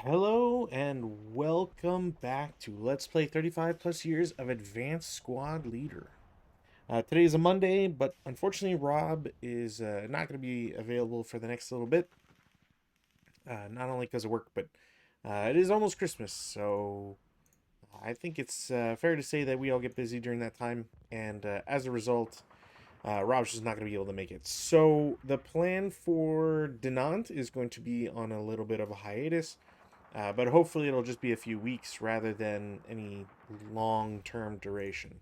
Hello and welcome back to Let's Play 35 plus years of Advanced Squad Leader. Today is a Monday, but unfortunately Rob is not going to be available for the next little bit. Not only because of work, but it is almost Christmas, so I think it's fair to say that we all get busy during that time, and as a result, Rob's just not going to be able to make it. So the plan for Denant is going to be on a little bit of a hiatus. But hopefully it'll just be a few weeks rather than any long-term duration.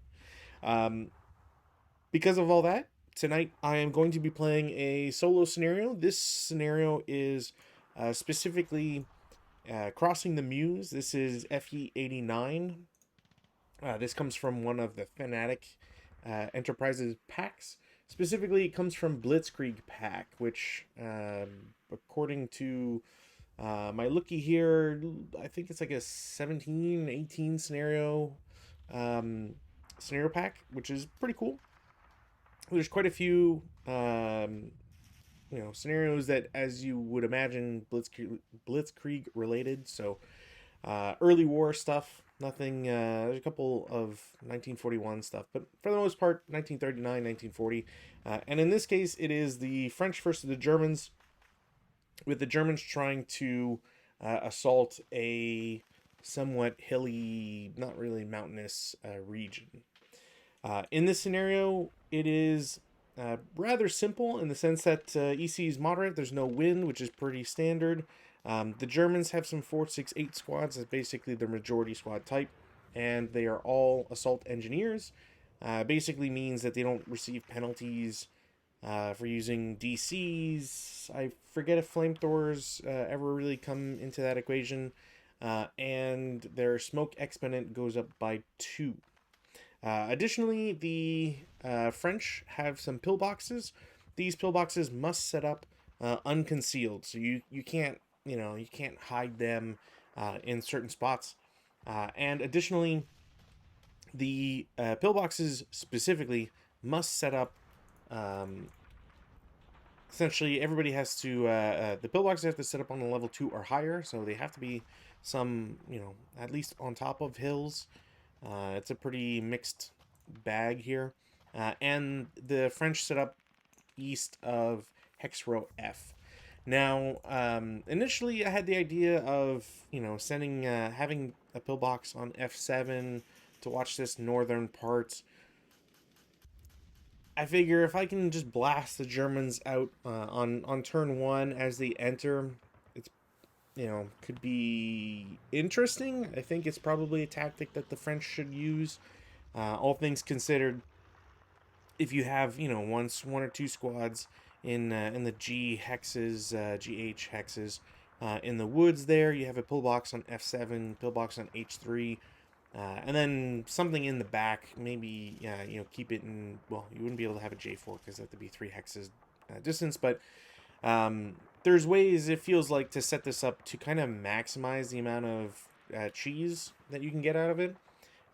Um, because of all that, tonight I am going to be playing a solo scenario. This scenario is specifically crossing the Meuse. This is FE-89. This comes from one of the Fanatic Enterprises packs. Specifically, it comes from Blitzkrieg pack, which, according to my lookie here, I think it's like a 17, 18 scenario pack, which is pretty cool. There's quite a few scenarios that, as you would imagine, Blitzkrieg related. So early war stuff, nothing. There's a couple of 1941 stuff, but for the most part, 1939, 1940, and in this case, it is the French versus the Germans, with the Germans trying to assault a somewhat hilly, not really mountainous region. In this scenario, it is rather simple in the sense that EC is moderate. There's no wind, which is pretty standard. The Germans have some 468 squads. That's basically the majority squad type, and they are all assault engineers. Basically means that they don't receive penalties for using DCs. I forget if flamethrowers ever really come into that equation. And their smoke exponent goes up by 2. Additionally, the French have some pillboxes. These pillboxes must set up unconcealed, so you can't you can't hide them in certain spots. And additionally, the pillboxes specifically must set up. Essentially, everybody has to the pillboxes have to set up on a level 2 or higher, so they have to be some at least on top of hills. It's a pretty mixed bag here. And the French set up east of hex row F. Now, initially, I had the idea of sending having a pillbox on F7 to watch this northern part. I figure if I can just blast the Germans out on turn 1 as they enter, it's could be interesting. I think it's probably a tactic that the French should use. All things considered, if you have one or two squads in the G hexes, GH hexes, in the woods there, you have a pillbox on F7, pillbox on H3, and then something in the back. Maybe keep it in. Well, you wouldn't be able to have a J4 because that would be 3 hexes distance, but there's ways, it feels like, to set this up to kind of maximize the amount of cheese that you can get out of it.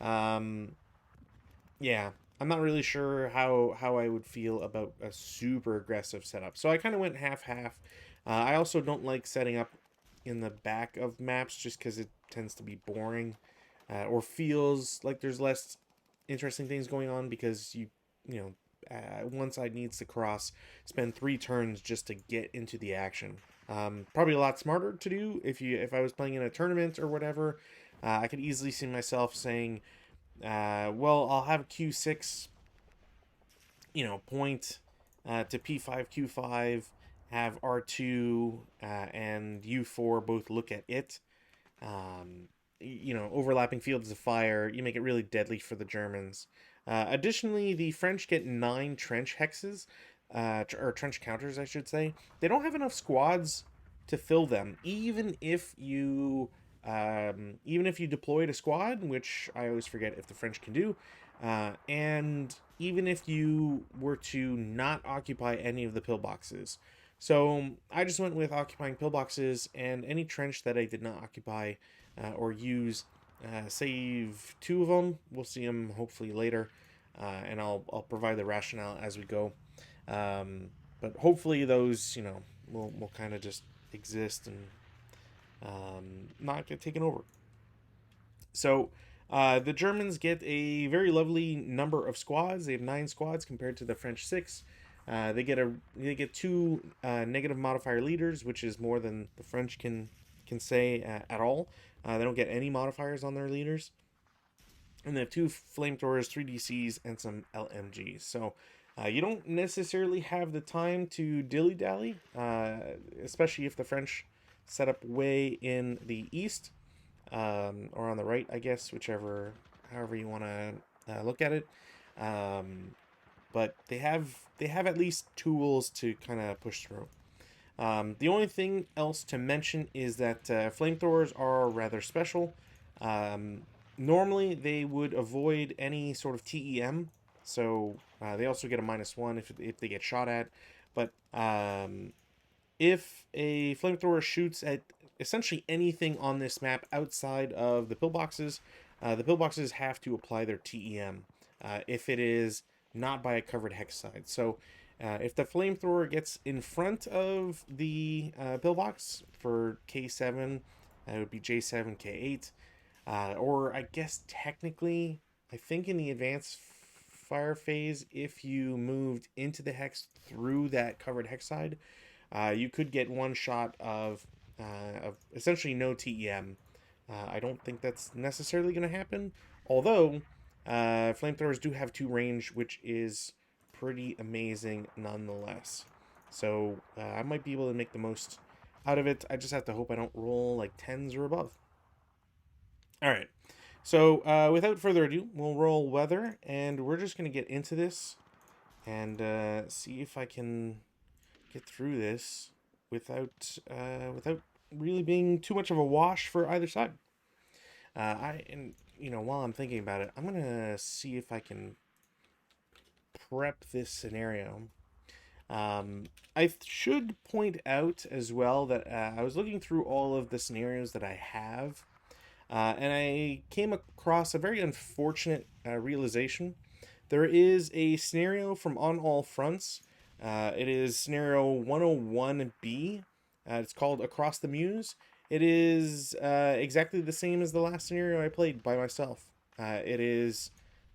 Um, yeah, I'm not really sure how I would feel about a super aggressive setup. So I kind of went half-half. I also don't like setting up in the back of maps just because it tends to be boring, or feels like there's less interesting things going on because one side needs to cross, spend 3 turns just to get into the action. Probably a lot smarter to do if I was playing in a tournament or whatever. I could easily see myself saying, well, I'll have Q6, point to P5, Q5, have R2 and U4 both look at it. Overlapping fields of fire, you make it really deadly for the Germans. Additionally, the French get 9 trench hexes, or trench counters, I should say. They don't have enough squads to fill them, even if you deployed a squad, which I always forget if the French can do, and even if you were to not occupy any of the pillboxes. So I just went with occupying pillboxes, and any trench that I did not occupy or use, save 2 of them. We'll see them hopefully later, and I'll provide the rationale as we go. But hopefully those will kind of just exist and not get taken over. So the Germans get a very lovely number of squads. They have 9 squads compared to the French 6. They get 2 negative modifier leaders, which is more than the French can say at all. They don't get any modifiers on their leaders, and they have 2 flamethrowers, 3 DCs, and some LMGs. So you don't necessarily have the time to dilly dally, especially if the French set up way in the east, or on the right, I guess, however you want to look at it. Um, but they have at least tools to kind of push through. The only thing else to mention is that flamethrowers are rather special. Um, Normally, they would avoid any sort of TEM, so they also get a -1 if they get shot at. But if a flamethrower shoots at essentially anything on this map outside of the pillboxes have to apply their TEM if it is not by a covered hex side. So if the flamethrower gets in front of the pillbox for K7, it would be J7, K8, or I guess technically, I think in the advanced fire phase, if you moved into the hex through that covered hex side, you could get one shot of essentially no TEM. I don't think that's necessarily going to happen, although flamethrowers do have 2 range, which is pretty amazing nonetheless. So I might be able to make the most out of it. I just have to hope I don't roll like 10s or above. All right. So without further ado, we'll roll weather, and we're just going to get into this and see if I can get through this without really being too much of a wash for either side. While I'm thinking about it, I'm gonna see if I can prep this scenario. I should point out as well that I was looking through all of the scenarios that I have, and I came across a very unfortunate realization. There is a scenario from On All Fronts. It is scenario 101B. It's called Across the Meuse. It is exactly the same as the last scenario I played by myself. It is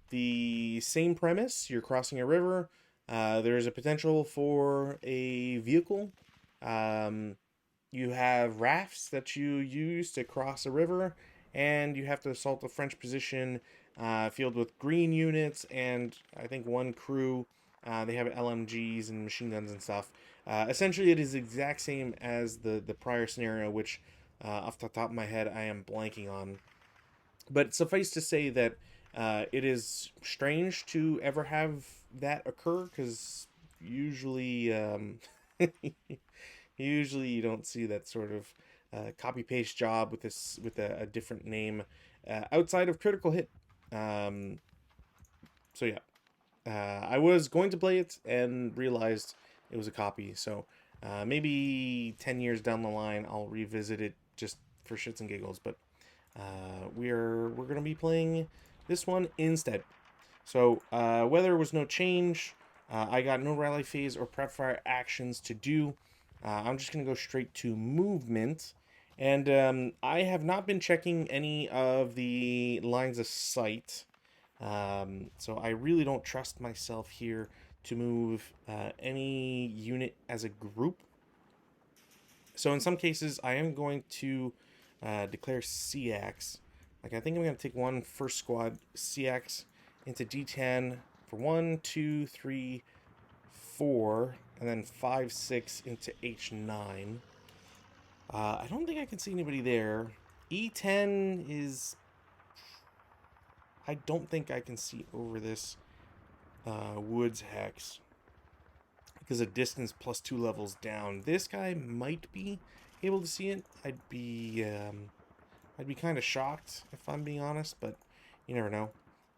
the same premise. You're crossing a river. There's a potential for a vehicle. Um, you have rafts that you use to cross a river, and you have to assault a French position filled with green units, and I think 1 crew. They have LMGs and machine guns and stuff. Essentially, it is the exact same as the prior scenario, which, off the top of my head, I am blanking on. But suffice to say that it is strange to ever have that occur, because usually, usually you don't see that sort of copy paste job with a different name outside of Critical Hit. So yeah, I was going to play it and realized it was a copy. So maybe 10 years down the line, I'll revisit it just for shits and giggles. But we're gonna be playing this one instead. So weather was no change. I got no rally phase or prep fire actions to do. I'm just gonna go straight to movement. And I have not been checking any of the lines of sight. So I really don't trust myself here to move any unit as a group. So in some cases, I am going to declare CX. Like, I think I'm going to take 1 first squad CX into D10 for 1, 2, 3, 4, and then 5, 6 into H9. I don't think I can see anybody there. E10 is... I don't think I can see over this woods hex, because of distance plus 2 levels down. This guy might be able to see it. I'd be kind of shocked if I'm being honest, but you never know.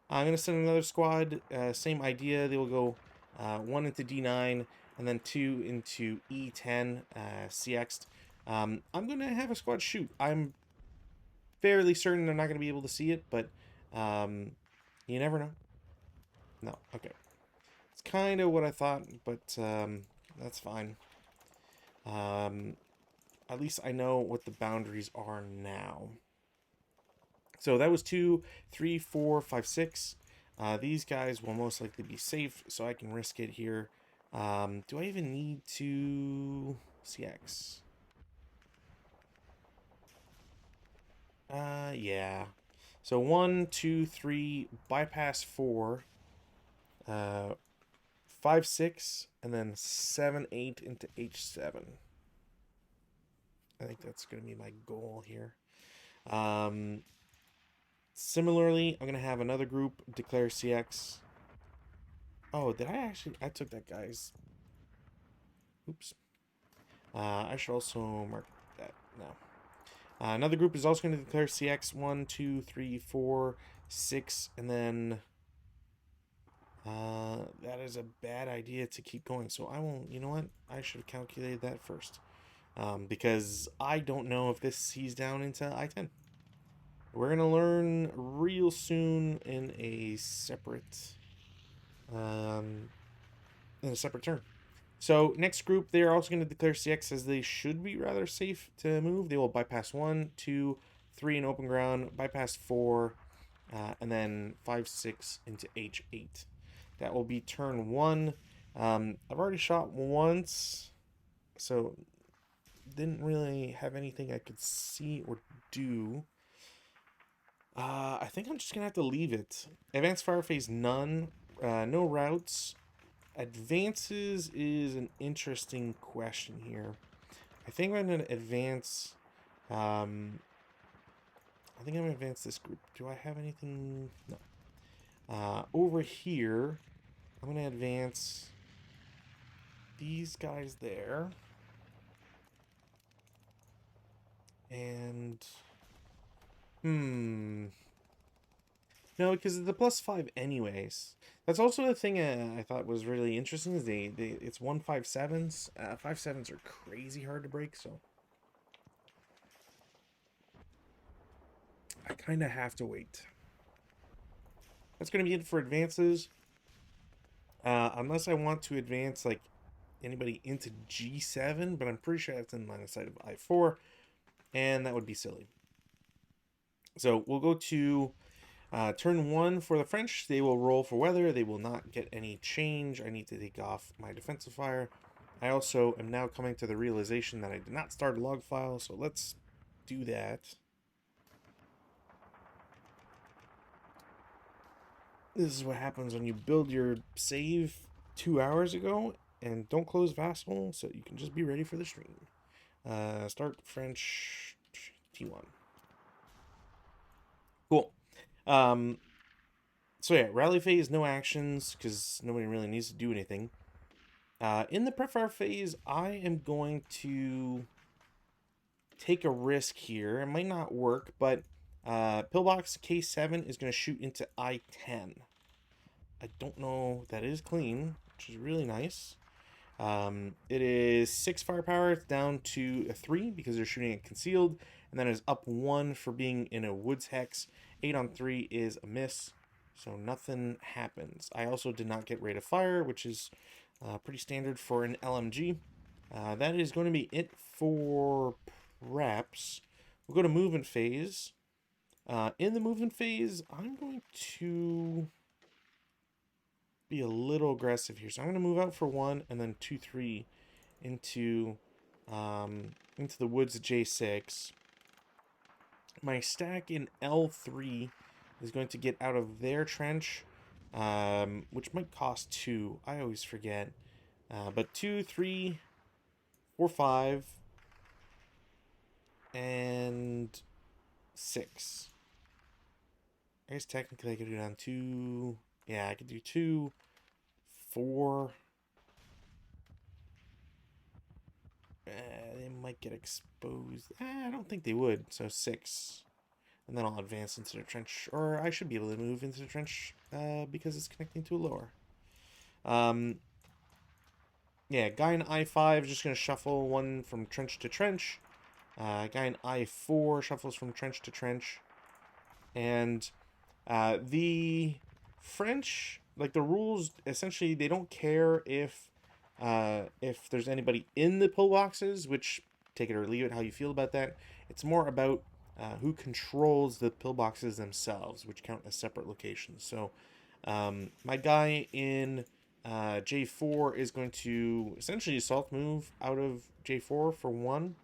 I'm gonna send another squad. Same idea. They will go 1 into D9 and then 2 into E10 CX'd. I'm gonna have a squad shoot. I'm fairly certain they're not gonna be able to see it, but you never know. No, okay. It's kind of what I thought, but that's fine. I at least I know what the boundaries are now. So that was 2, 3, 4, 5, 6. These guys will most likely be safe, so I can risk it here. Do I even need to CX? Yeah. So 1, 2, 3, bypass 4, 5, 6, and then 7, 8 into H7. I think that's going to be my goal here. Similarly, I'm going to have another group declare CX. Oh, did I actually? I took that guy's. Oops. I should also mark that now. Another group is also going to declare CX 1, 2, 3, 4, 6, and then that is a bad idea to keep going. So I won't. You know what? I should have calculated that first, because I don't know if this sees down into I-10. We're gonna learn real soon in a separate turn. So next group, they are also going to declare CX as they should be rather safe to move. They will bypass 1, 2, 3 in open ground, bypass 4, and then 5, 6 into H8. That will be turn 1. I've already shot once, so didn't really have anything I could see or do. I think I'm just going to have to leave it. Advanced fire phase, none. No routes. Advances is an interesting question here. I think I'm going to advance. I think I'm going to advance this group. Do I have anything? No. Over here, I'm going to advance these guys there. And. No, because of the +5 anyways. That's also the thing I thought was really interesting is it's 157s. 5.7s are crazy hard to break, so I kind of have to wait. That's going to be it for advances. Unless I want to advance like anybody into G7, but I'm pretty sure that's in line of sight of I4, and that would be silly. So we'll go to turn 1 for the French. They will roll for weather. They will not get any change. I need to take off my defensive fire. I also am now coming to the realization that I did not start a log file, so let's do that. This is what happens when you build your save 2 hours ago and don't close Vassal, so you can just be ready for the stream. Start French T1. Cool. So yeah, rally phase, no actions, because nobody really needs to do anything. In the prep-fire phase, I am going to take a risk here. It might not work, but Pillbox K7 is going to shoot into I-10. I don't know, that is clean, which is really nice. It is 6 firepower, it's down to a 3 because they're shooting it concealed, and then it's up 1 for being in a woods hex. 8 on 3 is a miss, so nothing happens. I also did not get rate of fire, which is pretty standard for an LMG. That is going to be it for preps. We'll go to movement phase. In the movement phase, I'm going to be a little aggressive here. So I'm going to move out for 1 and then 2, 3 into the woods at J6. My stack in L3 is going to get out of their trench, which might cost 2. I always forget. But 2, 3, 4, 5, and 6. I guess technically I could do down 2. Yeah, I could do 2, 4. They might get exposed. I don't think they would. So 6. And then I'll advance into the trench. Or I should be able to move into the trench because it's connecting to a lower. Yeah, guy in I5 is just going to shuffle 1 from trench to trench. Guy in I4 shuffles from trench to trench. And the French, like the rules, essentially they don't care if there's anybody in the pillboxes, which take it or leave it, how you feel about that. It's more about who controls the pillboxes themselves, which count as separate locations. So my guy in J4 is going to essentially assault move out of J4 for 1.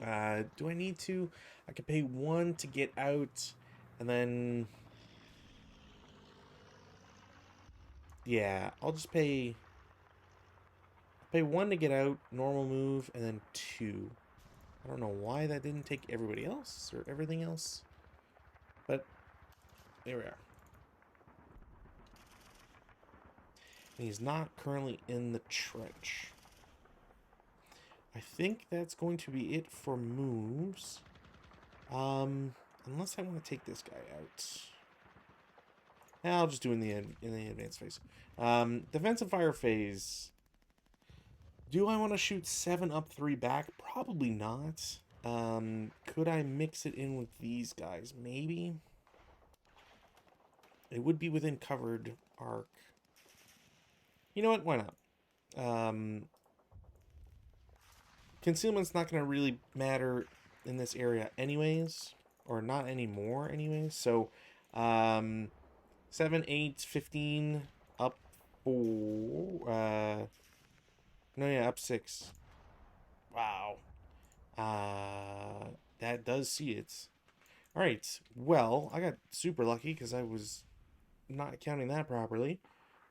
Do I need to? I could pay 1 to get out, and then... Yeah, I'll just pay 1 to get out, normal move, and then 2. I don't know why that didn't take everybody else or everything else, but there we are. And he's not currently in the trench. I think that's going to be it for moves. Unless I want to take this guy out. I'll just do in the advanced phase. Defensive fire phase. Do I want to shoot 7 up, 3 back? Probably not. Could I mix it in with these guys? Maybe. It would be within covered arc. You know what? Why not? Concealment's not going to really matter in this area anyways. Or not anymore anyways. So, 7, 8, 15, up 4. No, yeah, up 6. Wow. That does see it. Alright, well, I got super lucky because I was not counting that properly.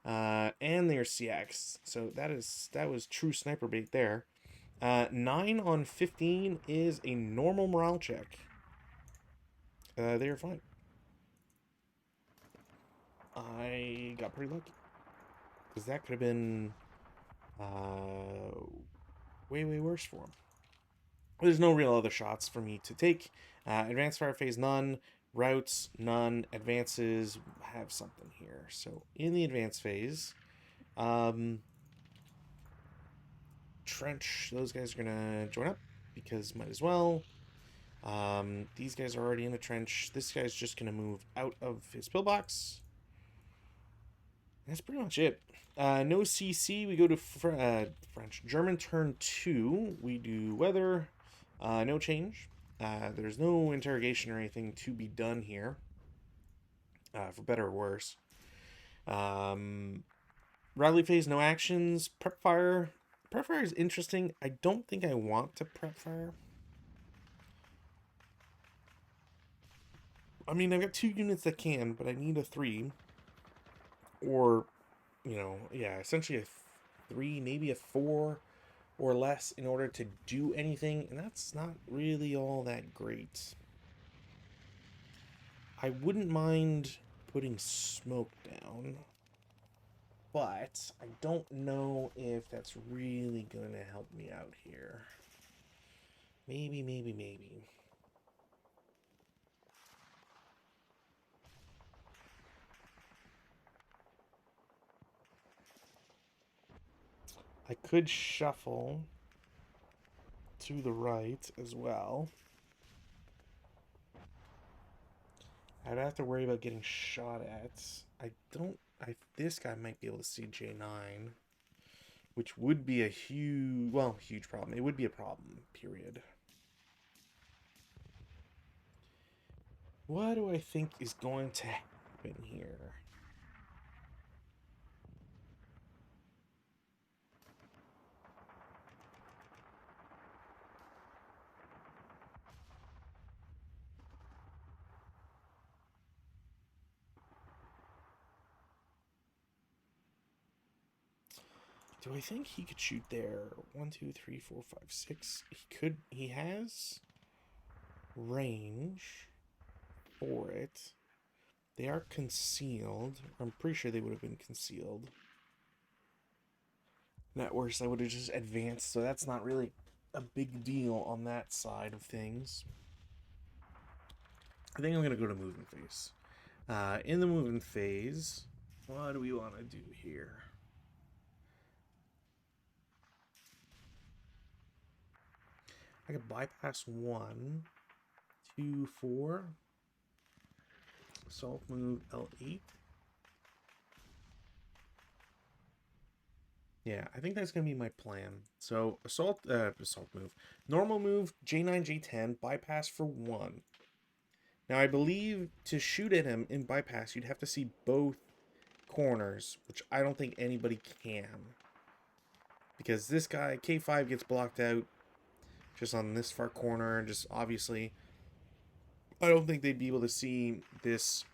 And there's CX. So that was true sniper bait there. 9 on 15 is a normal morale check. They are fine. I got pretty lucky. Because that could have been way, way worse for him. There's no real other shots for me to take. Advanced fire phase, none. Routes, none. Advances, have something here. So in the advanced phase, trench, those guys are going to join up because might as well. These guys are already in the trench. This guy's just going to move out of his pillbox. That's pretty much it. No CC, we go to French. German turn 2, we do weather. No change. There's no interrogation or anything to be done here. For better or worse. Rally phase, no actions. Prep fire. Prep fire is interesting. I don't think I want to prep fire. I mean, I've got 2 units that can, but I need a 3. Or, you know, yeah, essentially a 3, maybe a 4 or less in order to do anything, and that's not really all that great. I wouldn't mind putting smoke down, but I don't know if that's really going to help me out here. Maybe. I could shuffle to the right as well. I'd have to worry about getting shot at. This guy might be able to see J9, which would be a huge problem. It would be a problem, period. What do I think is going to happen here? Do I think he could shoot there? 1, 2, 3, 4, 5, 6. He could. He has range for it. They are concealed. I'm pretty sure they would have been concealed. At worst, I would have just advanced, so that's not really a big deal on that side of things. I think I'm going to go to movement phase. In the movement phase, what do we want to do here? I could bypass 1, 2, 4. Assault move L8. Yeah, I think that's gonna be my plan. So assault move, normal move, J9, J10, bypass for 1. Now I believe to shoot at him in bypass, you'd have to see both corners, which I don't think anybody can, because this guy K5 gets blocked out just on this far corner, and just obviously, I don't think they'd be able to see this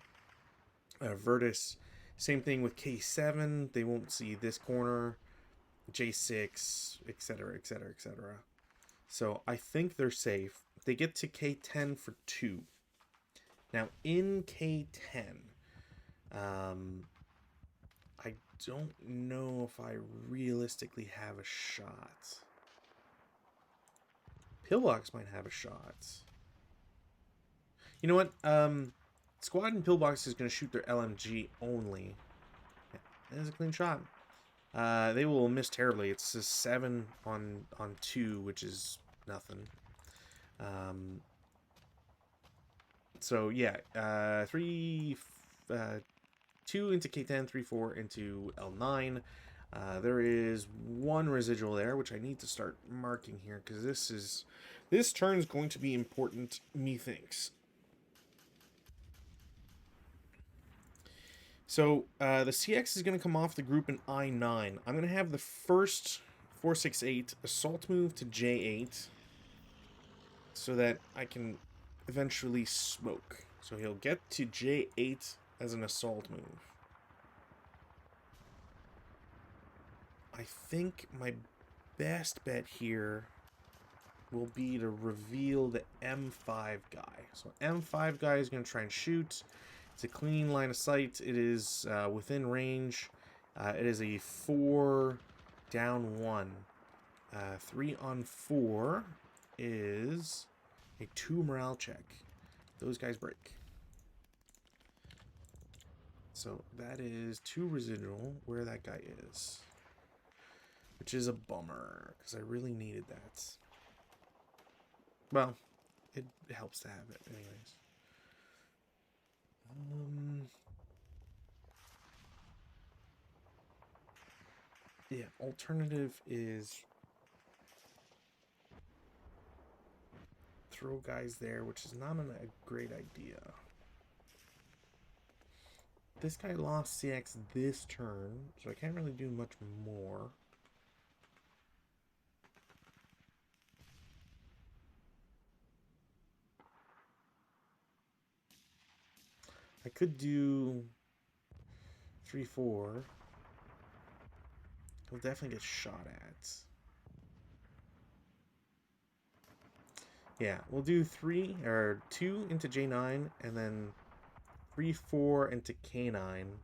Virtus. Same thing with K7, they won't see this corner. J6, etc., etc., etc. So I think they're safe. They get to K10 for 2. Now in K10, I don't know if I realistically have a shot. Pillbox might have a shot. You know what? Squad and Pillbox is going to shoot their LMG only. Yeah, that is a clean shot. They will miss terribly. It's a 7 on 2, which is nothing. So yeah, 2 into K10, 3, 4 into L9. There is 1 residual there, which I need to start marking here, because this turn is going to be important, methinks. So the CX is going to come off the group in I9. I'm going to have the first 468 assault move to J8, so that I can eventually smoke. So he'll get to J8 as an assault move. I think my best bet here will be to reveal the M5 guy. So M5 guy is going to try and shoot. It's a clean line of sight. It is within range. It is a 4 down 1. 3 on 4 is a 2 morale check. Those guys break. So that is 2 residual where that guy is. Which is a bummer, because I really needed that. Well, it helps to have it anyways. Yeah, alternative is throw guys there, which is not a great idea. This guy lost CX this turn, so I can't really do much more. I could do 3, 4. He'll definitely get shot at. Yeah, we'll do 2 into J9, and then 3, 4 into K9.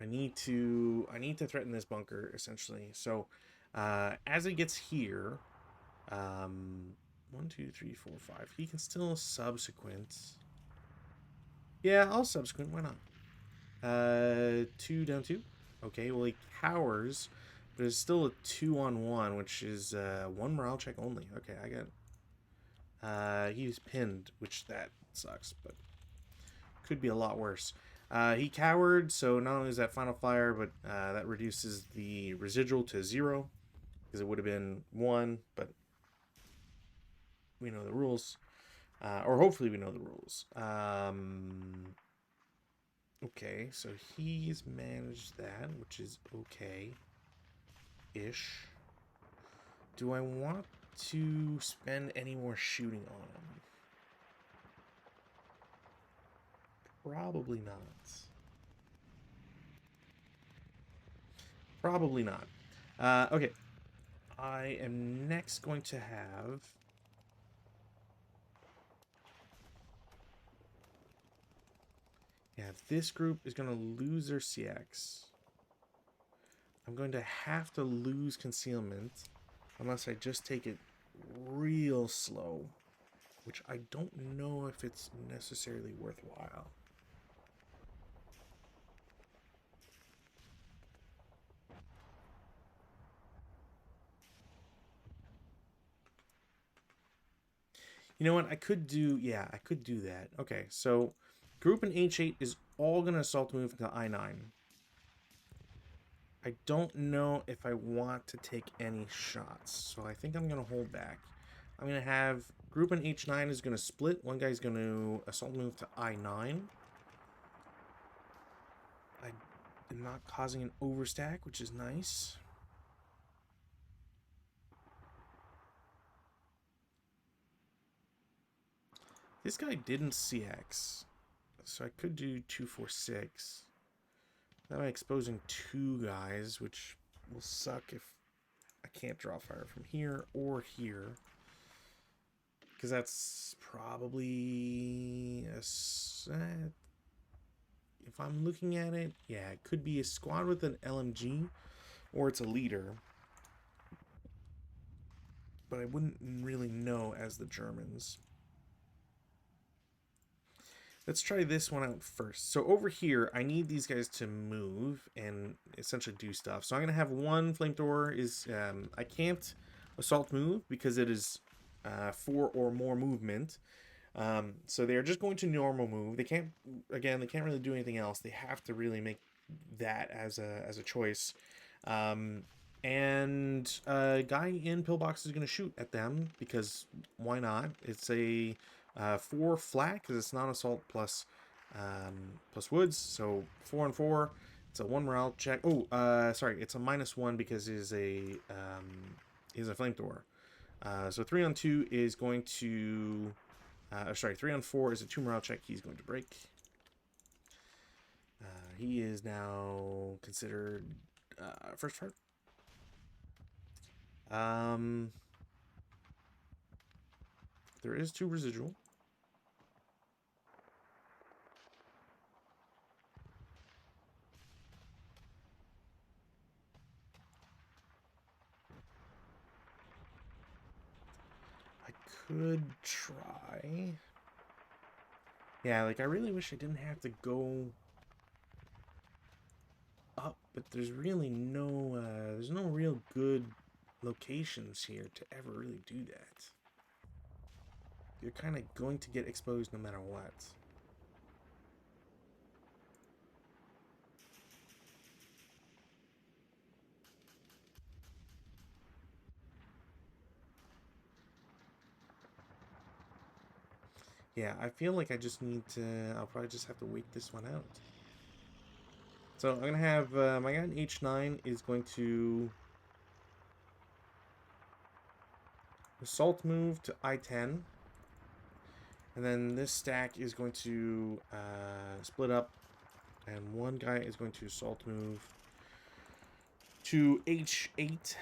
I need to threaten this bunker essentially. So as it gets here, 1, 2, 3, 4, 5. He can still subsequent. Yeah, I'll subsequent. Why not? 2 down 2. Okay, well he cowers, but it's still a 2 on 1, which is 1 morale check only. Okay, I got. He was pinned, which that sucks, but could be a lot worse. He cowered, so not only is that final fire, but that reduces the residual to 0, because it would have been 1, but we know the rules. Or hopefully we know the rules. Okay, so he's managed that, which is okay-ish. Do I want to spend any more shooting on him? Probably not. Probably not. Okay. I am next going to have... Yeah, this group is going to lose their CX. I'm going to have to lose concealment unless I just take it real slow, which I don't know if it's necessarily worthwhile. You know what? I could do that. Okay, so group in H8 is all going to assault move into I9. I don't know if I want to take any shots, so I think I'm going to hold back. I'm going to have group in H9 is going to split. One guy's going to assault move to I9. I am not causing an overstack, which is nice. This guy didn't CX, so I could do 246. Now I'm exposing two guys, which will suck if I can't draw fire from here or here. Because that's probably a set. If I'm looking at it, yeah, it could be a squad with an LMG, or it's a leader. But I wouldn't really know as the Germans. Let's try this one out first. So over here, I need these guys to move and essentially do stuff. So I'm going to have one flamethrower is, I can't assault move because it is 4 or more movement. So they're just going to normal move. They can't, again, they can't really do anything else. They have to really make that as a choice. And a guy in pillbox is going to shoot at them because why not? It's a 4 flat because it's non-assault plus woods, so 4 and 4. It's a 1 morale check. Oh, sorry, it's a -1 because it is a flamethrower. So 3 on 2 is going to, sorry, 3 on 4 is a 2 morale check. He's going to break. He is now considered first part. There is 2 residual. I could try. Yeah, like I really wish I didn't have to go up, but there's really no there's no real good locations here to ever really do that. You're kind of going to get exposed no matter what. Yeah, I feel like I just need to, I'll probably just have to wait this one out. So I'm going to have, my guy in H9 is going to assault move to I10. And then this stack is going to split up. And one guy is going to assault move to H8.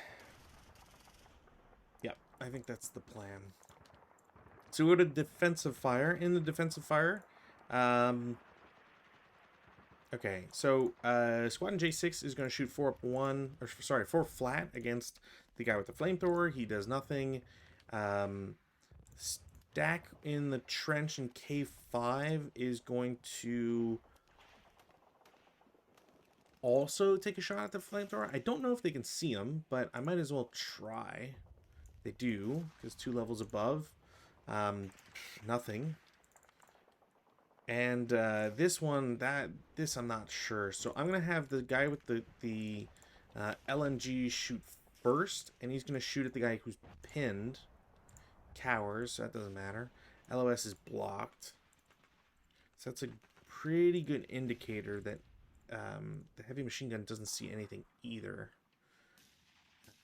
Yep, I think that's the plan. So we go to defensive fire. In the defensive fire, okay, so squad in J6 is going to shoot 4 up 1, or sorry, 4 flat against the guy with the flamethrower. He does nothing. Stack in the trench in K5 is going to also take a shot at the flamethrower. I don't know if they can see him, but I might as well try. They do, because 2 levels above. Nothing. And this one, this I'm not sure. So I'm gonna have the guy with the LMG shoot first, and he's gonna shoot at the guy who's pinned. Cowers, so that doesn't matter. LOS is blocked, so that's a pretty good indicator that the heavy machine gun doesn't see anything either.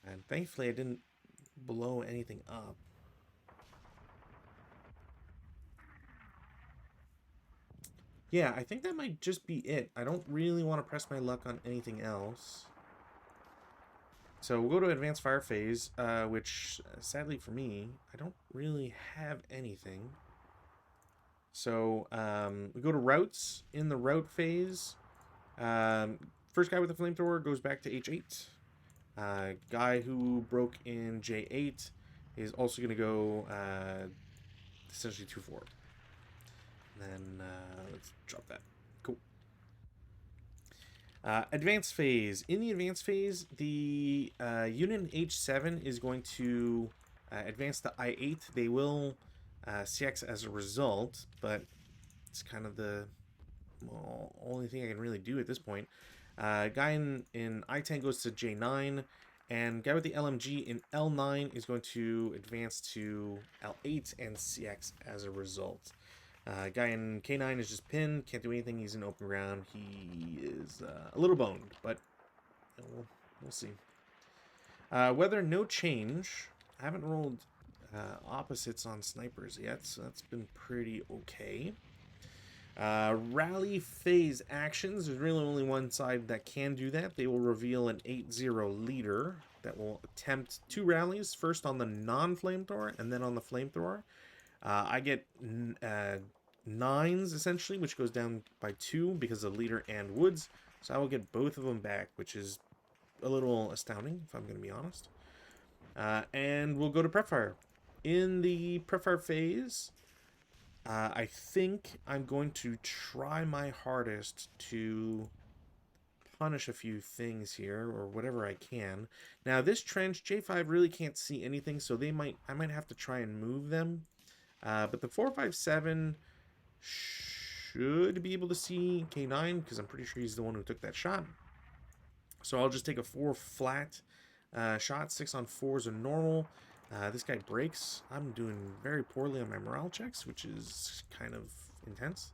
And thankfully, I didn't blow anything up. Yeah, I think that might just be it. I don't really want to press my luck on anything else. So we'll go to advanced fire phase, which sadly for me, I don't really have anything. So we go to routes. In the route phase, first guy with the flamethrower goes back to H8. Guy who broke in J8 is also going to go essentially 2-4. Then let's drop that. Cool. Advanced phase. In the advanced phase, the unit in H7 is going to advance to I8. They will CX as a result, but it's kind of the only thing I can really do at this point. Guy in I-10 goes to J9, and guy with the LMG in L9 is going to advance to L8 and CX as a result. Guy in K9 is just pinned, can't do anything, he's in open ground. He is a little boned, but we'll see. Weather, no change. I haven't rolled opposites on snipers yet, so that's been pretty okay. Rally phase actions. There's really only one side that can do that. They will reveal an 8-0 leader that will attempt 2 rallies, first on the non-flamethrower and then on the flamethrower. I get 9s essentially, which goes down by 2 because of leader and woods. So I will get both of them back, which is a little astounding, if I'm going to be honest. And we'll go to prep fire. In the prep fire phase, I think I'm going to try my hardest to punish a few things here, or whatever I can. Now, this trench, J5 really can't see anything, so I might have to try and move them. But the 457 should be able to see K9, because I'm pretty sure he's the one who took that shot. So I'll just take a 4 flat shot. 6 on 4 is a normal. This guy breaks. I'm doing very poorly on my morale checks, which is kind of intense.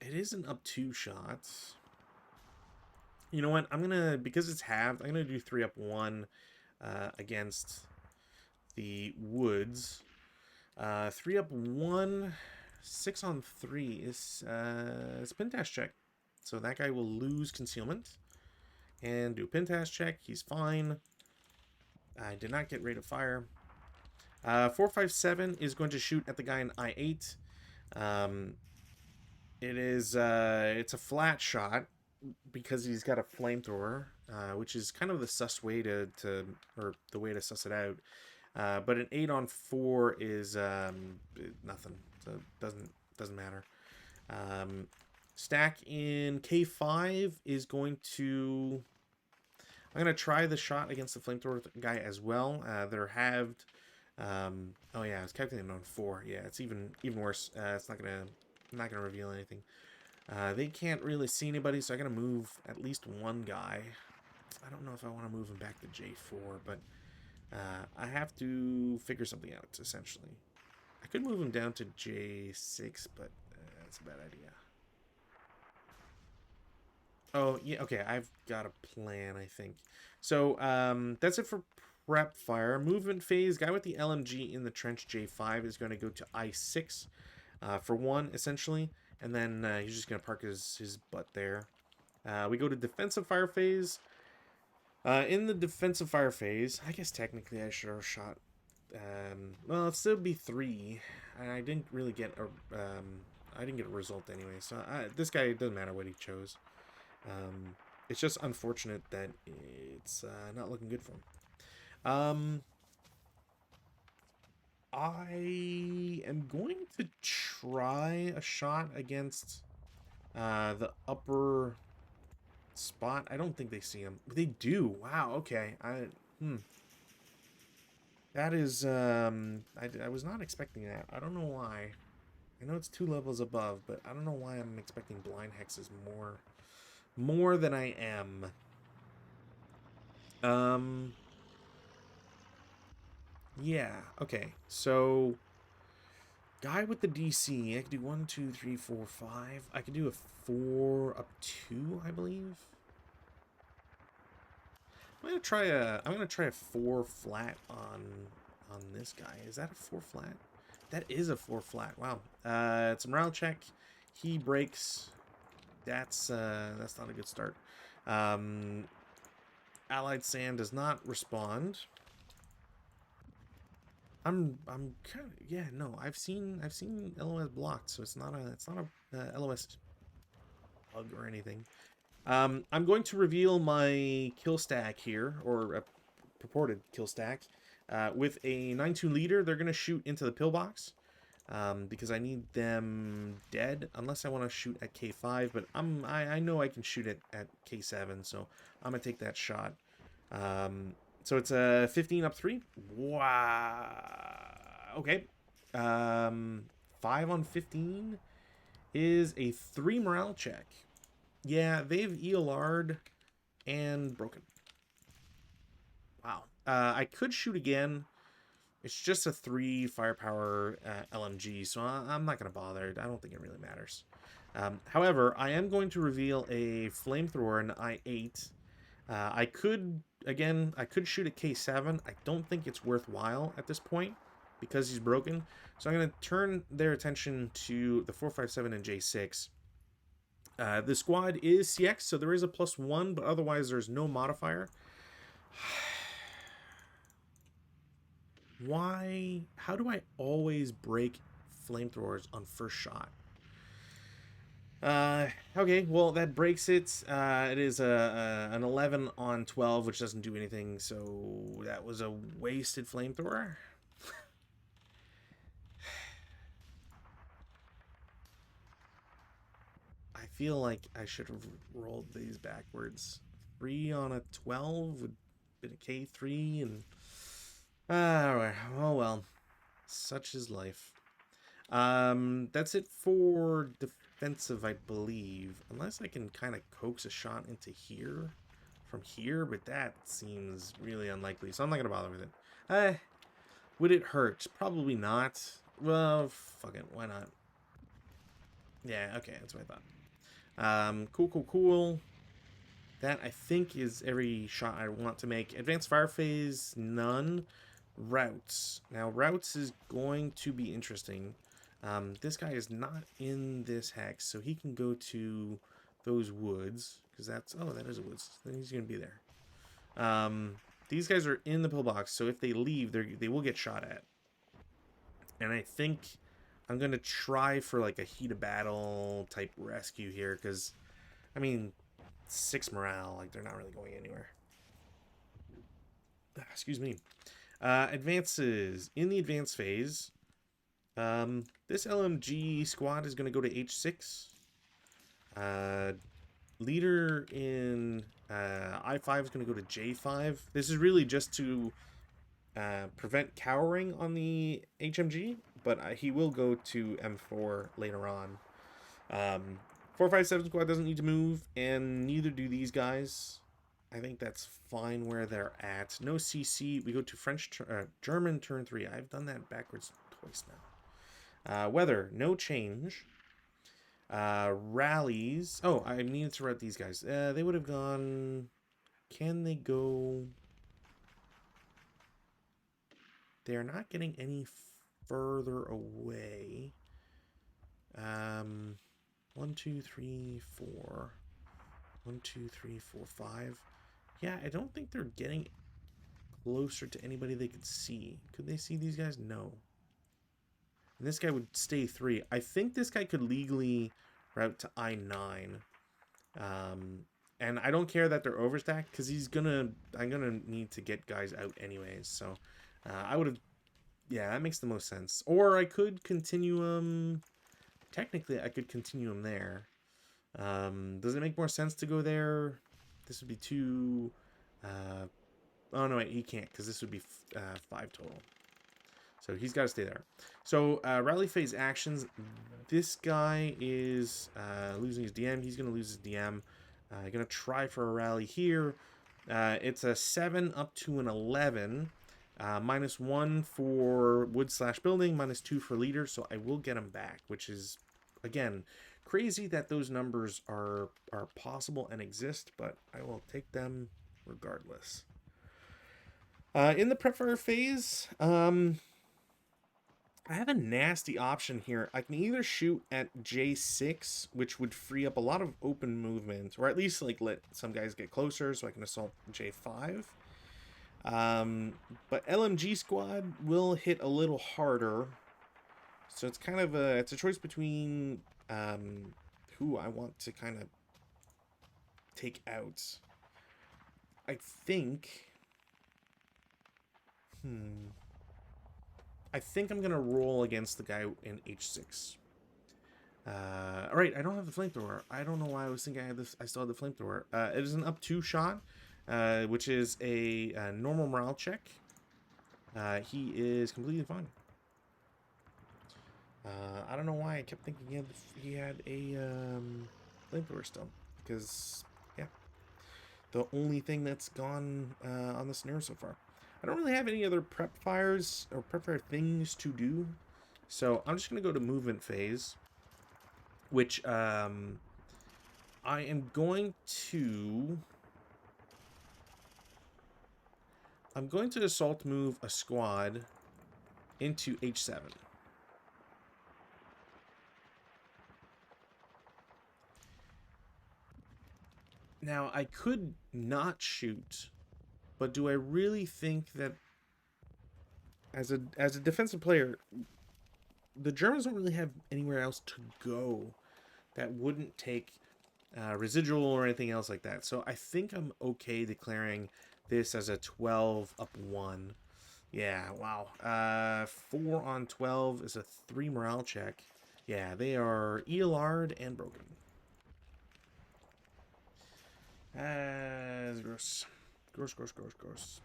It is an up 2 shot. You know what? I'm gonna, because it's halved, I'm gonna do 3 up 1 against the woods. 3 up 1, 6 on 3 is spin dash check. So that guy will lose concealment. And do a pin task check. He's fine. I did not get rate of fire. 457 is going to shoot at the guy in I8. It's a flat shot because he's got a flamethrower, which is kind of the sus way or the way to suss it out. But an 8 on 4 is nothing, so it doesn't matter. Stack in K5 is going to... I'm going to try the shot against the flamethrower guy as well. They're halved. Oh yeah, I was calculating on 4. Yeah, it's even worse. It's not gonna reveal anything. They can't really see anybody, so I gotta move at least one guy. I don't know if I want to move him back to J4, but I have to figure something out, essentially. I could move him down to J6, but that's a bad idea. Oh, yeah, okay, I've got a plan, I think. So, that's it for prep fire. Movement phase, guy with the LMG in the trench, J5, is going to go to I6 for 1, essentially. And then he's just going to park his butt there. We go to defensive fire phase. In the defensive fire phase, I guess technically I should have shot... well, it'd still be 3. And I didn't really get a... I didn't get a result anyway. So this guy, it doesn't matter what he chose. It's just unfortunate that it's not looking good for him. I am going to try a shot against the upper spot. I don't think they see him. They do. Wow, okay. That is, I was not expecting that. I don't know why. I know it's 2 levels above, but I don't know why I'm expecting blind hexes more than I am. Yeah, okay. So guy with the DC, I could do 1, 2, 3, 4, 5. I could do a 4 up 2, I believe. I'm gonna try a 4 flat on this guy. Is that a 4 flat? That is a 4 flat. Wow. It's a morale check. He breaks. That's not a good start. Allied Sand does not respond. I'm kind of, yeah, no, I've seen LOS blocked, so it's not a LOS bug or anything. I'm going to reveal my kill stack here, or a purported kill stack, with a 9-2 leader. They're gonna shoot into the pillbox. Because I need them dead, unless I want to shoot at K5, but I know I can shoot it at K7, so I'm gonna take that shot. So it's a 15 up 3. Wow. Okay. 5 on 15 is a 3 morale check. Yeah, they've ELR'd and broken. Wow. I could shoot again. It's just a 3 firepower LMG, so I'm not going to bother. I don't think it really matters. However, I am going to reveal a flamethrower, an I-8. I could shoot a K7. I don't think it's worthwhile at this point because he's broken. So I'm going to turn their attention to the 457 and J6. The squad is CX, so there is a +1, but otherwise there's no modifier. Why? How do I always break flamethrowers on first shot? Okay, well, that breaks it. It is an 11 on 12, which doesn't do anything, so that was a wasted flamethrower. I feel like I should have rolled these backwards. 3 on a 12 would have been a K3, and... oh well. Such is life. That's it for defensive, I believe. Unless I can kind of coax a shot into here from here, but that seems really unlikely, so I'm not going to bother with it. Would it hurt? Probably not. Well, fuck it. Why not? Yeah, okay, that's what I thought. Cool. That, I think, is every shot I want to make. Advanced fire phase, none. Routes. Now, routes is going to be interesting. This guy is not in this hex, so he can go to those woods, because that's... oh, that is a woods. Then he's going to be there. These guys are in the pillbox, so if they leave, they will get shot at. And I think I'm going to try for, like, a heat of battle type rescue here, because, I mean, 6 morale, like, they're not really going anywhere. Excuse me. Advances. In the advance phase, this LMG squad is going to go to H6. Leader in I5 is going to go to J5. This is really just to prevent cowering on the HMG, but he will go to M4 later on. 457 squad doesn't need to move, and neither do these guys. I think that's fine where they're at. No CC. We go to German turn 3. I've done that backwards twice now. Weather, no change. Rallies. Oh, I needed to write these guys. They would have gone... Can they go... They're not getting any further away. 1, 2, 3, 4. 1, 2, 3, 4, 5. Yeah, I don't think they're getting closer to anybody they could see. Could they see these guys? No. And this guy would stay 3. I think this guy could legally route to I9. And I don't care that they're overstacked, because I'm gonna need to get guys out anyways. So I would have... yeah, that makes the most sense. Or I could continue technically I could continue him there. Does it make more sense to go there? This would be 2... oh no, wait, he can't, because this would be 5 total. So he's got to stay there. So rally phase actions. This guy is losing his DM. He's going to lose his DM. Going to try for a rally here. It's a 7 up to an 11. -1 for wood/building, -2 for leader. So I will get him back, which is, again, crazy that those numbers are possible and exist, but I will take them regardless. In the prep fire phase, I have a nasty option here. I can either shoot at J6, which would free up a lot of open movement, or at least like let some guys get closer so I can assault J5. But LMG squad will hit a little harder, so it's kind of a choice between who I want to kind of take out. I think I think I'm gonna roll against the guy in H6. Alright, I don't have the flamethrower. I don't know why I was thinking I had this. I still had the flamethrower. It is an up 2 shot, which is a normal morale check. He is completely fine. I don't know why I kept thinking he had a flamethrower still, because yeah, the only thing that's gone on the snare so far. I don't really have any other prep fires or prep fire things to do, so I'm just gonna go to movement phase, which I am going to. I'm going to assault move a squad into H7. Now, I could not shoot, but do I really think that as a defensive player, the Germans don't really have anywhere else to go that wouldn't take residual or anything else like that. So I think I'm okay declaring this as a 12 up 1. Yeah, wow. 4 on 12 is a 3 morale check. Yeah, they are ELR'd and broken. Gross. Gross, gross, gross, gross.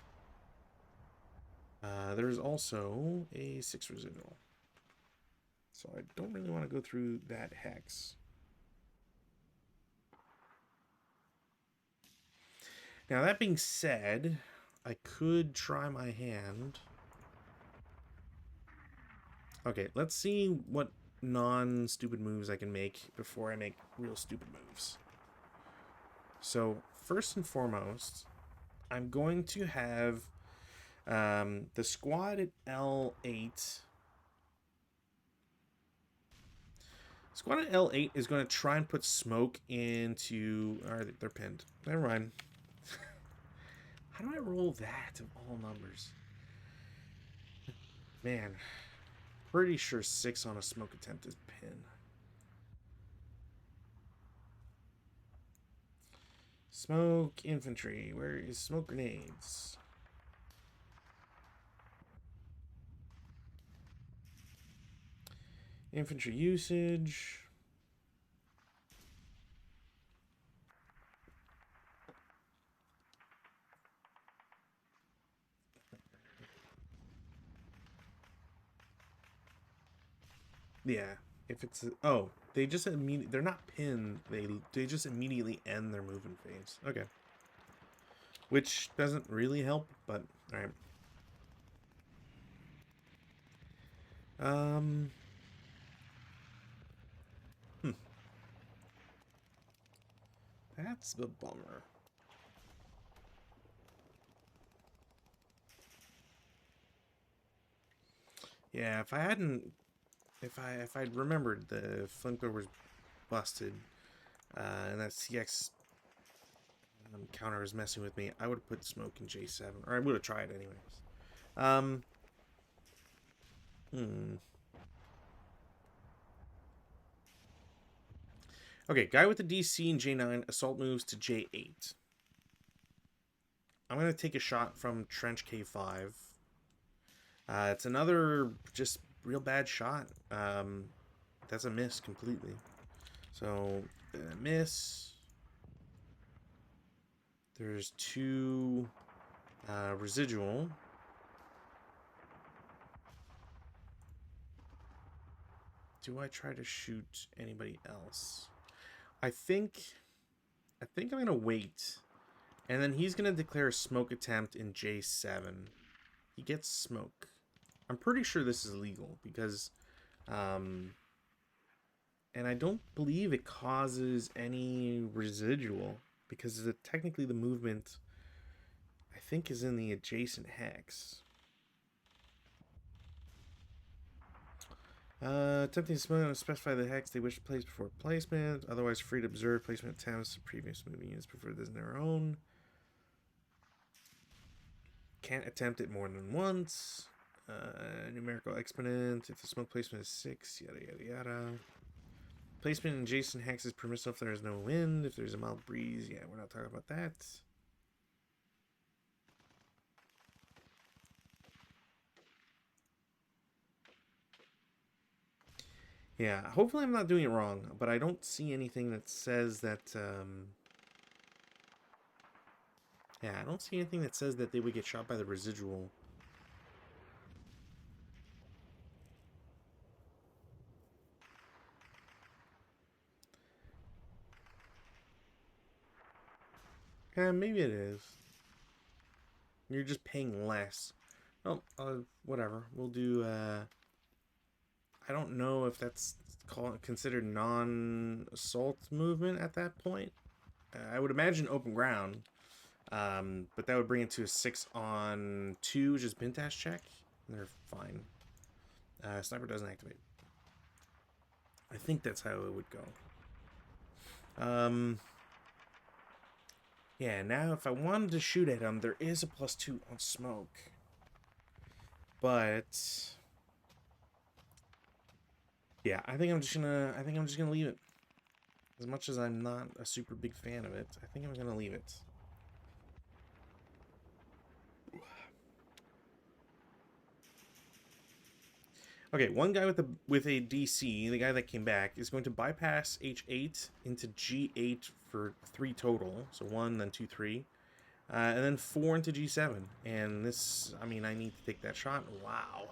There's also a 6 residual. So I don't really want to go through that hex. Now, that being said, I could try my hand. Okay, let's see what non-stupid moves I can make before I make real stupid moves. So, first and foremost, I'm going to have the squad at L8. Squad at L8 is going to try and put smoke into... Alright, they're pinned. Never mind. How do I roll that of all numbers? Man, pretty sure 6 on a smoke attempt is pin. Smoke infantry. Where is smoke grenades? Infantry usage. Yeah, if it's they just immediately, they're not pinned. They just immediately end their movement phase. Okay, which doesn't really help, but all right. Um. That's the bummer. Yeah, if I hadn't, if I'd remembered the flamethrower was busted, and that CX counter was messing with me, I would have put smoke in J7, or I would have tried anyways. Okay, guy with the DC in J9, assault moves to J8. I'm going to take a shot from Trench K5. It's another just real bad shot. That's a miss completely. So, miss. There's 2 residual. Do I try to shoot anybody else? I think I'm going to wait. And then he's going to declare a smoke attempt in J7. He gets smoke. I'm pretty sure this is legal because... and I don't believe it causes any residual because technically the movement, I think, is in the adjacent hex. Attempting to specify the hex they wish to place before placement. Otherwise, free to observe placement attempts of previous moving units before this in their own. Can't attempt it more than once. Numerical exponent. If the smoke placement is 6, yada yada yada. Placement in adjacent hex is permissible if there is no wind. If there's a mild breeze, yeah, we're not talking about that. Yeah, hopefully I'm not doing it wrong, but I don't see anything that says that, yeah, I don't see anything that says that they would get shot by the residual. Yeah, maybe it is. You're just paying less. Oh, whatever. We'll do, I don't know if that's considered non-assault movement at that point. I would imagine open ground. But that would bring it to a 6-on-2, which is Bintash check. And they're fine. Sniper doesn't activate. I think that's how it would go. Yeah, now if I wanted to shoot at him, there is a +2 on smoke. But yeah, I think I'm just gonna leave it. As much as I'm not a super big fan of it, I think I'm gonna leave it. Okay, one guy with a DC, the guy that came back, is going to bypass H8 into G8 for 3 total. So 1, then 2, 3. And then 4 into G7. And this, I mean, I need to take that shot. Wow.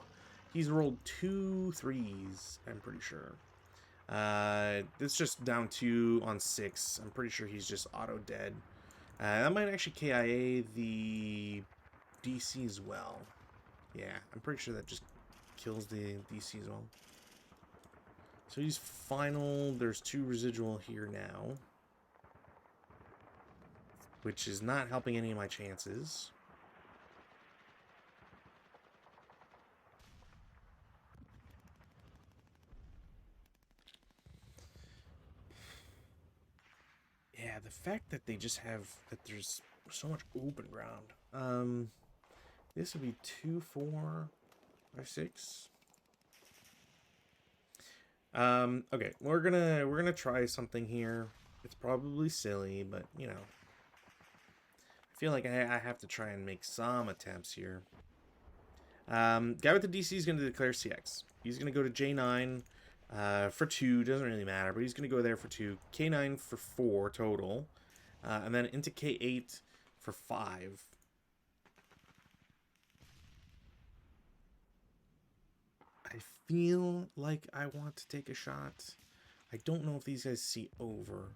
He's rolled 2 3s, I'm pretty sure. This is just down 2 on 6. I'm pretty sure he's just auto dead. That might actually KIA the DC as well. Yeah, I'm pretty sure that just kills the DC as well. So he's final. There's 2 residual here now, which is not helping any of my chances. Yeah, the fact that they just have that there's so much open ground. This would be 2, 4, 5, 6. Okay, we're gonna try something here. It's probably silly, but you know, I feel like I have to try and make some attempts here. Guy with the DC is gonna declare CX. He's gonna go to J9 for 2. Doesn't really matter, but he's gonna go there for 2. K9 for 4 total, and then into K8 for 5. I feel like I want to take a shot. I don't know if these guys see over.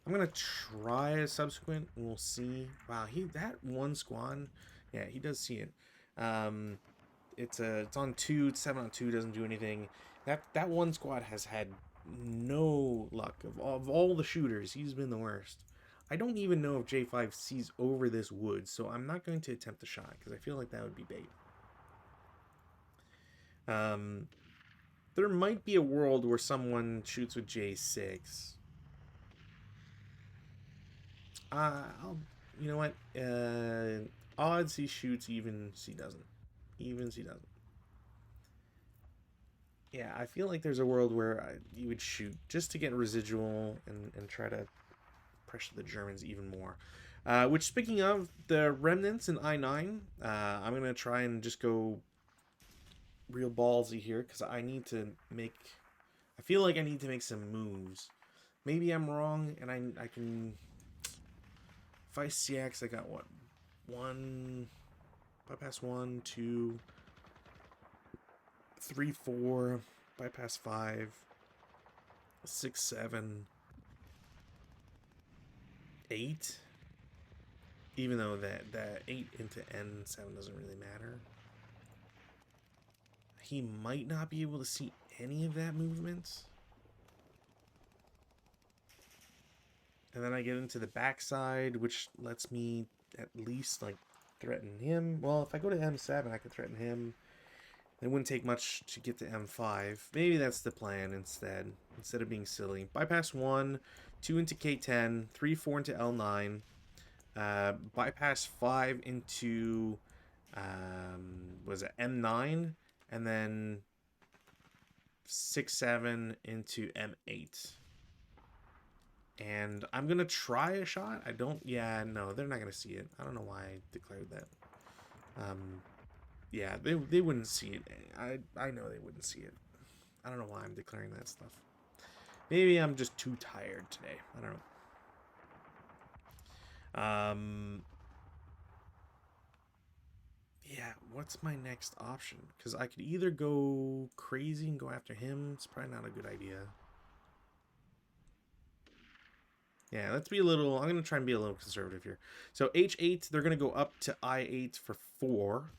I'm gonna try a subsequent. And we'll see. Wow, that one squad. Yeah, he does see it. It's on 2. It's 7-on-2. Doesn't do anything. That one squad has had no luck of all the shooters. He's been the worst. I don't even know if J5 sees over this wood, so I'm not going to attempt the shot because I feel like that would be bait. There might be a world where someone shoots with J6. You know what? Odds he shoots, evens he doesn't. Evens he doesn't. Yeah, I feel like there's a world where you would shoot just to get residual and try to pressure the Germans even more. Which, speaking of the remnants in I-9, I'm going to try and just go real ballsy here because I need to make... I feel like I need to make some moves. Maybe I'm wrong and I can... If I CX, I got what? 1... Bypass 1, 2... 3, 4, bypass 5, 6, 7, 8. Even though that 8 into N7 doesn't really matter. He might not be able to see any of that movement. And then I get into the backside, which lets me at least like threaten him. Well, if I go to M7, I could threaten him. It wouldn't take much to get to M5. Maybe that's the plan instead of being silly. Bypass 1, 2 into K10, 3, 4 into L9. Bypass 5 into, was it M9? And then 6, 7 into M8. And I'm going to try a shot. Yeah, no, they're not going to see it. I don't know why I declared that. Yeah, they wouldn't see it. I know they wouldn't see it. I don't know why I'm declaring that stuff. Maybe I'm just too tired today. I don't know. Yeah, what's my next option? Because I could either go crazy and go after him. It's probably not a good idea. Yeah, let's be a little... I'm going to try and be a little conservative here. So H8, they're going to go up to I8 for 4.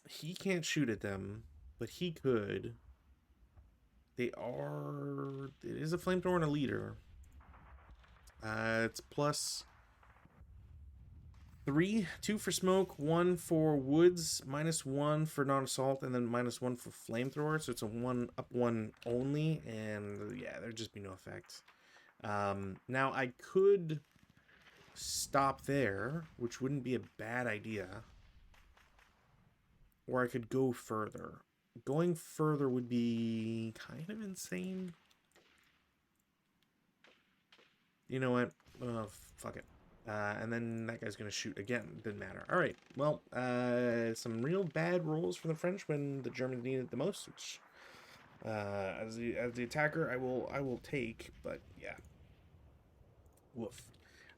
He can't shoot at them, but he could. They are... It is a flamethrower and a leader. It's plus 3, 2 for smoke, 1 for woods, -1 for non-assault, and then -1 for flamethrower. So it's a 1 up 1 only, and yeah, there'd just be no effect. Now I could stop there, which wouldn't be a bad idea. Or I could go further. Going further would be kind of insane. You know what? Fuck it. And then that guy's going to shoot again. Didn't matter. All right. Well, some real bad rolls for the French when the Germans needed it the most, which as the attacker I will take, but yeah. Woof.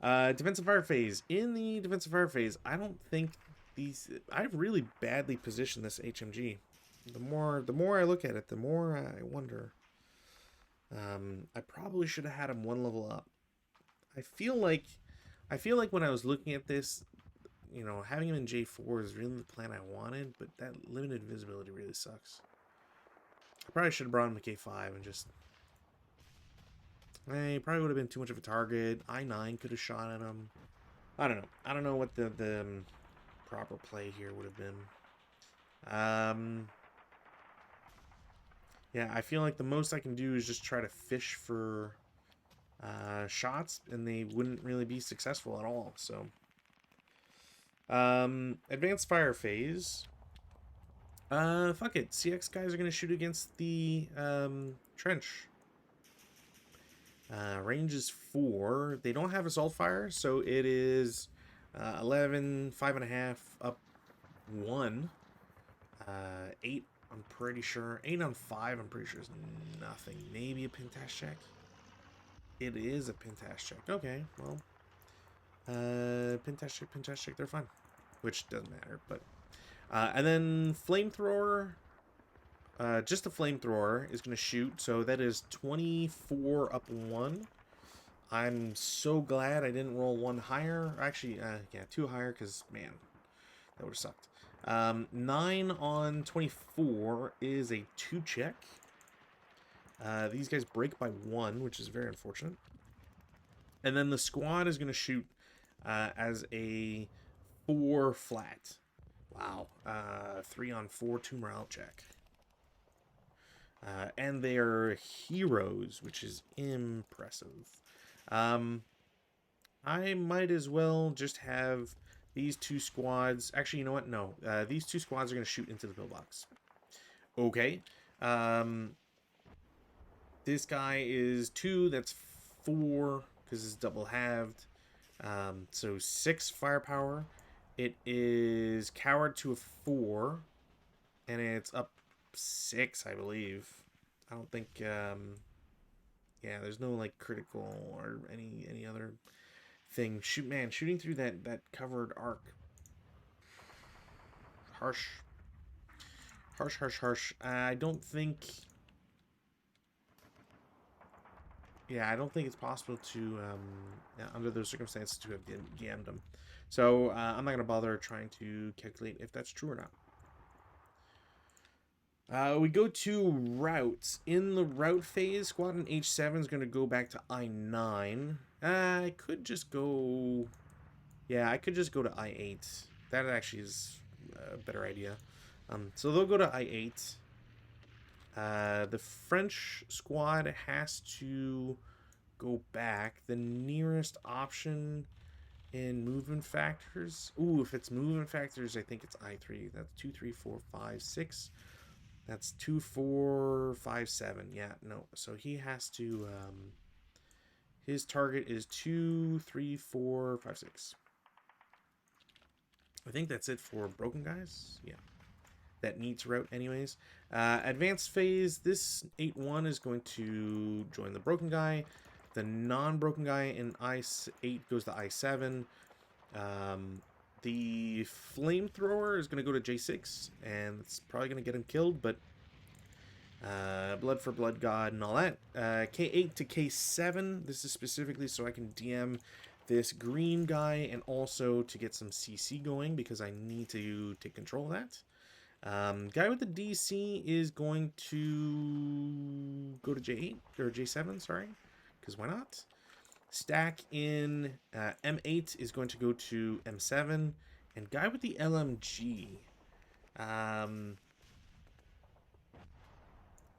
Defensive fire phase. In the defensive fire phase, I don't think these... I've really badly positioned this HMG. The more I look at it, the more I wonder. I probably should have had him 1 level up. I feel like when I was looking at this, you know, having him in J4 is really the plan I wanted, but that limited visibility really sucks. I probably should have brought him to K5 and just... He probably would have been too much of a target. I9 could have shot at him. I don't know. I don't know what the proper play here would have been. Yeah, I feel like the most I can do is just try to fish for shots, and they wouldn't really be successful at all. So, advanced fire phase. Fuck it. CX guys are gonna shoot against the trench. Range is 4. They don't have assault fire, so it is 11, 5.5 up 1. 8, I'm pretty sure. 8 on 5, I'm pretty sure is nothing. Maybe a pintash check. It is a pintash check. Okay, well, pintash check, they're fine, which doesn't matter. But and then flamethrower. Just a flamethrower is going to shoot, so that is 24 up 1. I'm so glad I didn't roll 1 higher. Actually, yeah, 2 higher, because, man, that would have sucked. 9 on 24 is a 2 check. These guys break by 1, which is very unfortunate. And then the squad is going to shoot as a 4 flat. Wow. 3 on 4, 2 morale check. And they are heroes, which is impressive. I might as well just have these 2 squads. Actually, you know what? No. These 2 squads are going to shoot into the pillbox. Okay. This guy is 2. That's 4, because it's double halved. So 6 firepower. It is coward to a 4. And it's up 6, I believe. I don't think, yeah, there's no, like, critical or any other thing. Shooting through that covered arc. Harsh. I don't think... Yeah, I don't think it's possible to, under those circumstances, to have DM'd them. So, I'm not going to bother trying to calculate if that's true or not. We go to routes. In the route phase, Squadron H7 is going to go back to I9. I could just go... Yeah, I could just go to I8. That actually is a better idea. So they'll go to I8. The French squad has to go back. The nearest option in movement factors... Ooh, if it's movement factors, I think it's I3. That's 2, 3, 4, 5, 6... That's 2, 4, 5, 7. Yeah, no. So he has to... his target is 2, 3, 4, 5, 6. I think that's it for broken guys. Yeah. That needs route anyways. Advanced phase. This 8-1 is going to join the broken guy. The non-broken guy in I8 goes to I7. The flamethrower is going to go to J6, and it's probably going to get him killed, but Blood for Blood God and all that. K8 to K7. This is specifically so I can DM this green guy and also to get some CC going because I need to take control of that. Guy with the DC is going to go to J8 or J7, sorry, because why not? Stack in M8 is going to go to M7, and guy with the LMG,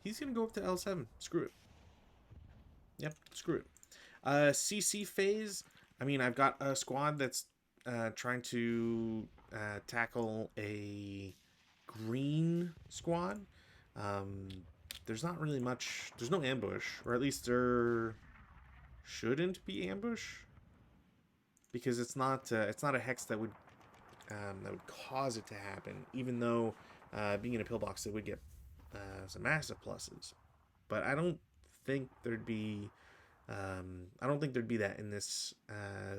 he's gonna go up to L7. Screw it. Yep, screw it. CC phase. I mean, I've got a squad that's trying to tackle a green squad. There's not really much. There's no ambush, or at least there shouldn't be ambush, because it's not a hex that would cause it to happen. Even though being in a pillbox, it would get some massive pluses, but I don't think there'd be. I don't think there'd be that in this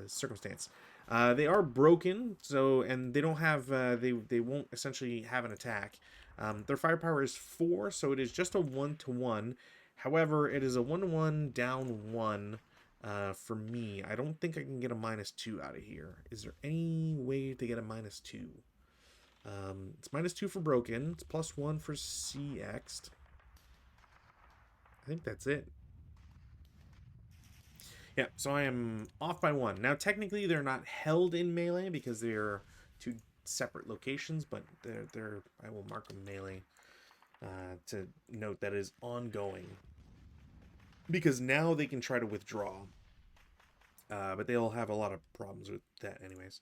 circumstance. They are broken, so and they don't have they won't essentially have an attack. Their firepower is 4, so it is just a 1-to-1. However, it is a 1-to-1 down 1 for me. I don't think I can get a -2 out of here. Is there any way to get a -2? It's -2 for broken. It's +1 for CX. I think that's it. Yeah, so I am off by 1. Now, technically, they're not held in melee because they're 2 separate locations, but they're I will mark them melee to note that is ongoing. Because now they can try to withdraw. But they'll have a lot of problems with that anyways.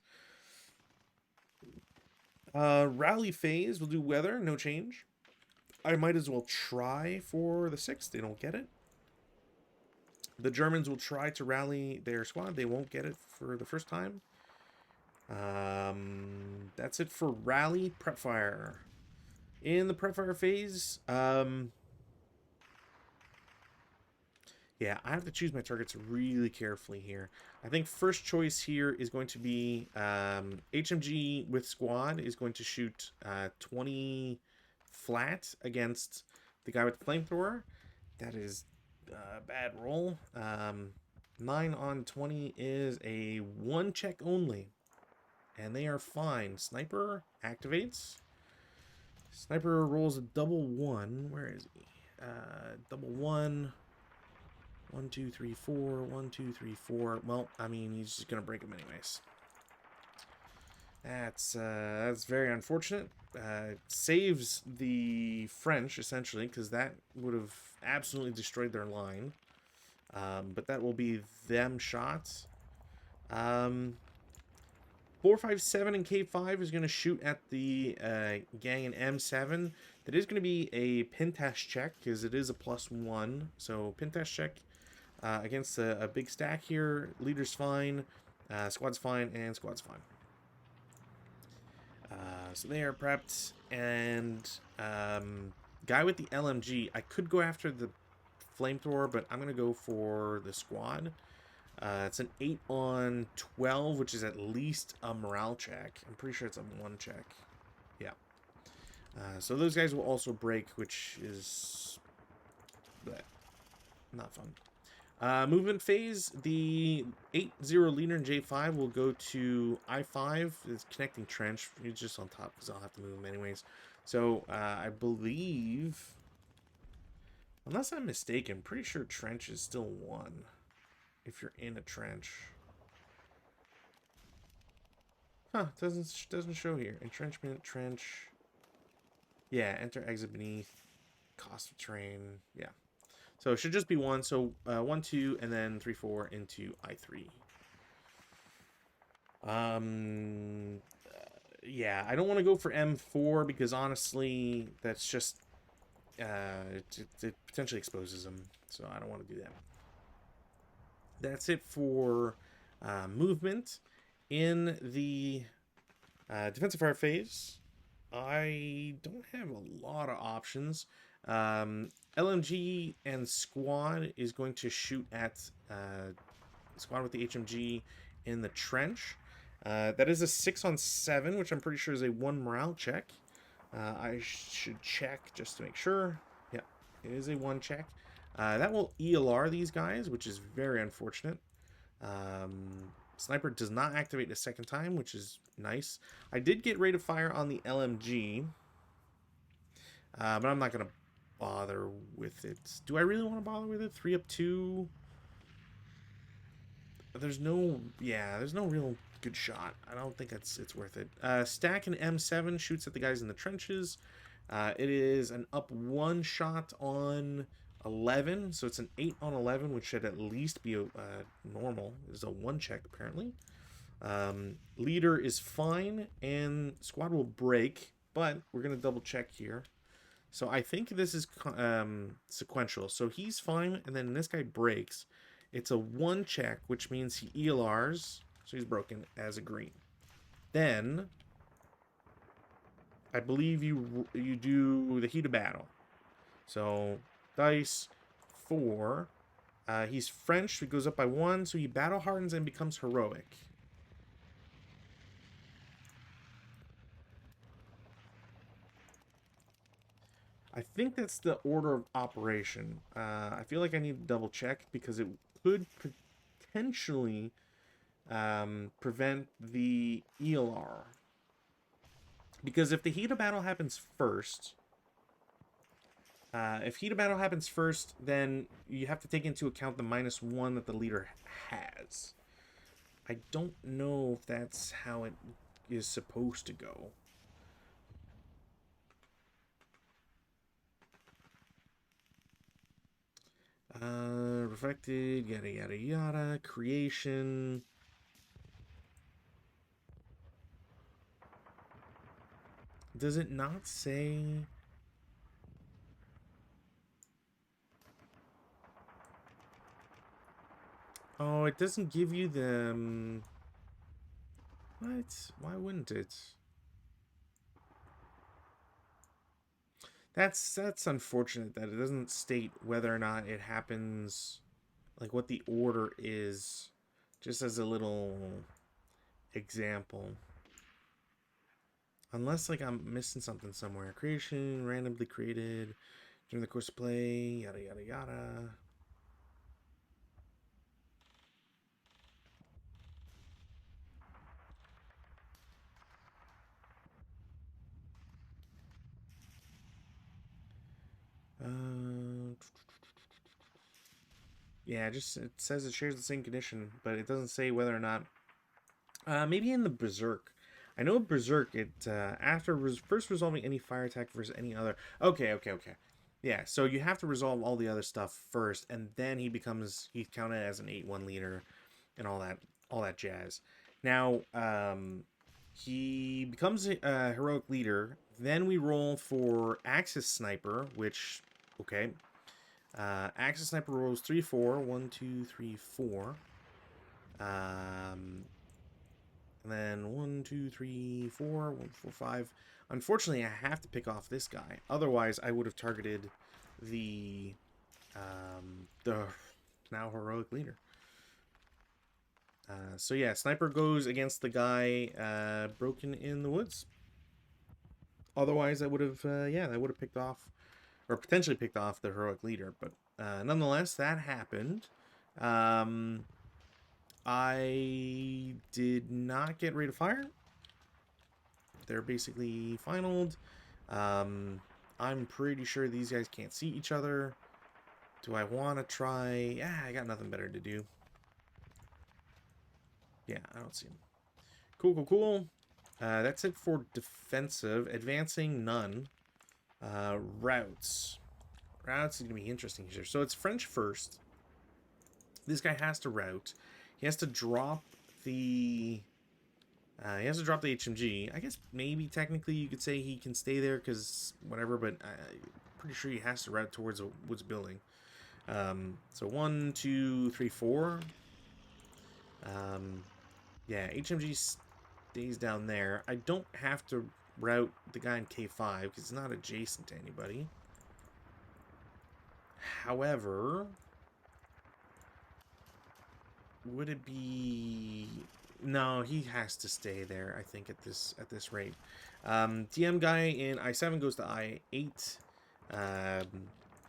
Rally phase, we'll do weather, no change. I might as well try for the 6th. They don't get it. The Germans will try to rally their squad. They won't get it for the first time. That's it for rally. Prep fire. In the prep fire phase, yeah, I have to choose my targets really carefully here. I think first choice here is going to be HMG with squad is going to shoot 20 flat against the guy with the flamethrower. That is a bad roll. 9 on 20 is a 1 check only. And they are fine. Sniper activates. Sniper rolls a double 1. Where is he? Double 1. 1, 2, 3, 4. 1, 2, 3, 4. Well, I mean, he's just gonna break him anyways. That's very unfortunate. Saves the French essentially, because that would have absolutely destroyed their line. But that will be them shots. 457 and K5 is going to shoot at the gang in M7. That is going to be a Pintash check, because it is a +1. So Pintash check against a big stack here. Leader's fine, squad's fine, and squad's fine. So they are prepped, and guy with the LMG, I could go after the flamethrower, but I'm going to go for the squad. It's an 8 on 12, which is at least a morale check. I'm pretty sure it's a 1 check. Yeah. So those guys will also break, which is not fun. Movement phase, the 8-0 leader in J5 will go to I5. It's connecting trench. He's just on top because I'll have to move him anyways. So I believe, unless I'm mistaken, pretty sure trench is still 1 if you're in a trench. Huh, doesn't show here. Entrenchment, trench. Yeah, enter, exit beneath. Cost of terrain. Yeah. So it should just be 1. So 1, 2, and then 3, 4 into I3. Yeah, I don't want to go for M4 because honestly, that's just it potentially exposes them. So I don't want to do that. That's it for movement. In the defensive fire phase, I don't have a lot of options. LMG and squad is going to shoot at squad with the HMG in the trench. That is a 6 on 7, which I'm pretty sure is a 1 morale check. I should check just to make sure. Yeah, It is a one check. That will ELR these guys, which is very unfortunate. Sniper does not activate a second time, which is nice. I did get rate of fire on the LMG, but I'm not going to bother with it. Do I really want to bother with it? 3 up 2. There's no, yeah, there's no real good shot. I don't think it's worth it. Stack an M7 shoots at the guys in the trenches. It is an up 1 shot on 11, so it's an 8 on 11, which should at least be normal. It's a 1 check apparently. Leader is fine, and squad will break, but we're gonna double check here. So I think this is sequential. So he's fine, and then this guy breaks. It's a 1 check, which means he ELRs, so he's broken as a green. Then I believe you do the heat of battle. So dice 4. He's French, so he goes up by 1, so he battle hardens and becomes heroic. I think that's the order of operation. I feel like I need to double check because it could potentially prevent the ELR. Because if the heat of battle happens first, then you have to take into account the -1 that the leader has. I don't know if that's how it is supposed to go. Reflected, yada yada yada, creation. Does it not say? Oh, it doesn't give you them. What? Why wouldn't it? That's unfortunate that it doesn't state whether or not it happens, like what the order is, just as a little example. Unless like I'm missing something somewhere. Creation, randomly created during the course of play, yada yada yada. Yeah, just it says it shares the same condition, but it doesn't say whether or not. Maybe in the Berserk. I know Berserk, it after first resolving any fire attack versus any other. Okay. Yeah, so you have to resolve all the other stuff first, and then he's counted as an 8-1 leader, and all that jazz. Now, he becomes a heroic leader. Then we roll for Axis Sniper, which okay. Axis Sniper rolls 3-4. 1, 2, 3, 4. And then 1, 2, 3, 4. 1, 4, 5. Unfortunately, I have to pick off this guy. Otherwise, I would have targeted the now heroic leader. So yeah, Sniper goes against the guy broken in the woods. Otherwise, I would have I would have picked off, or potentially picked off, the heroic leader. But nonetheless, that happened. I did not get rate of fire. They're basically finaled. I'm pretty sure these guys can't see each other. Do I want to try? Yeah, I got nothing better to do. Yeah, I don't see them. Cool. That's it for defensive. Advancing, none. Routes. Routes is going to be interesting here. So it's French first. This guy has to route. He has to drop the... HMG. I guess maybe technically you could say he can stay there because whatever, but I'm pretty sure he has to route towards a woods building. So 1, 2, 3, 4. Yeah, HMG stays down there. I don't have to route the guy in K5 because it's not adjacent to anybody. However, would it be... No, he has to stay there, I think, at this rate. DM guy in I7 goes to I8.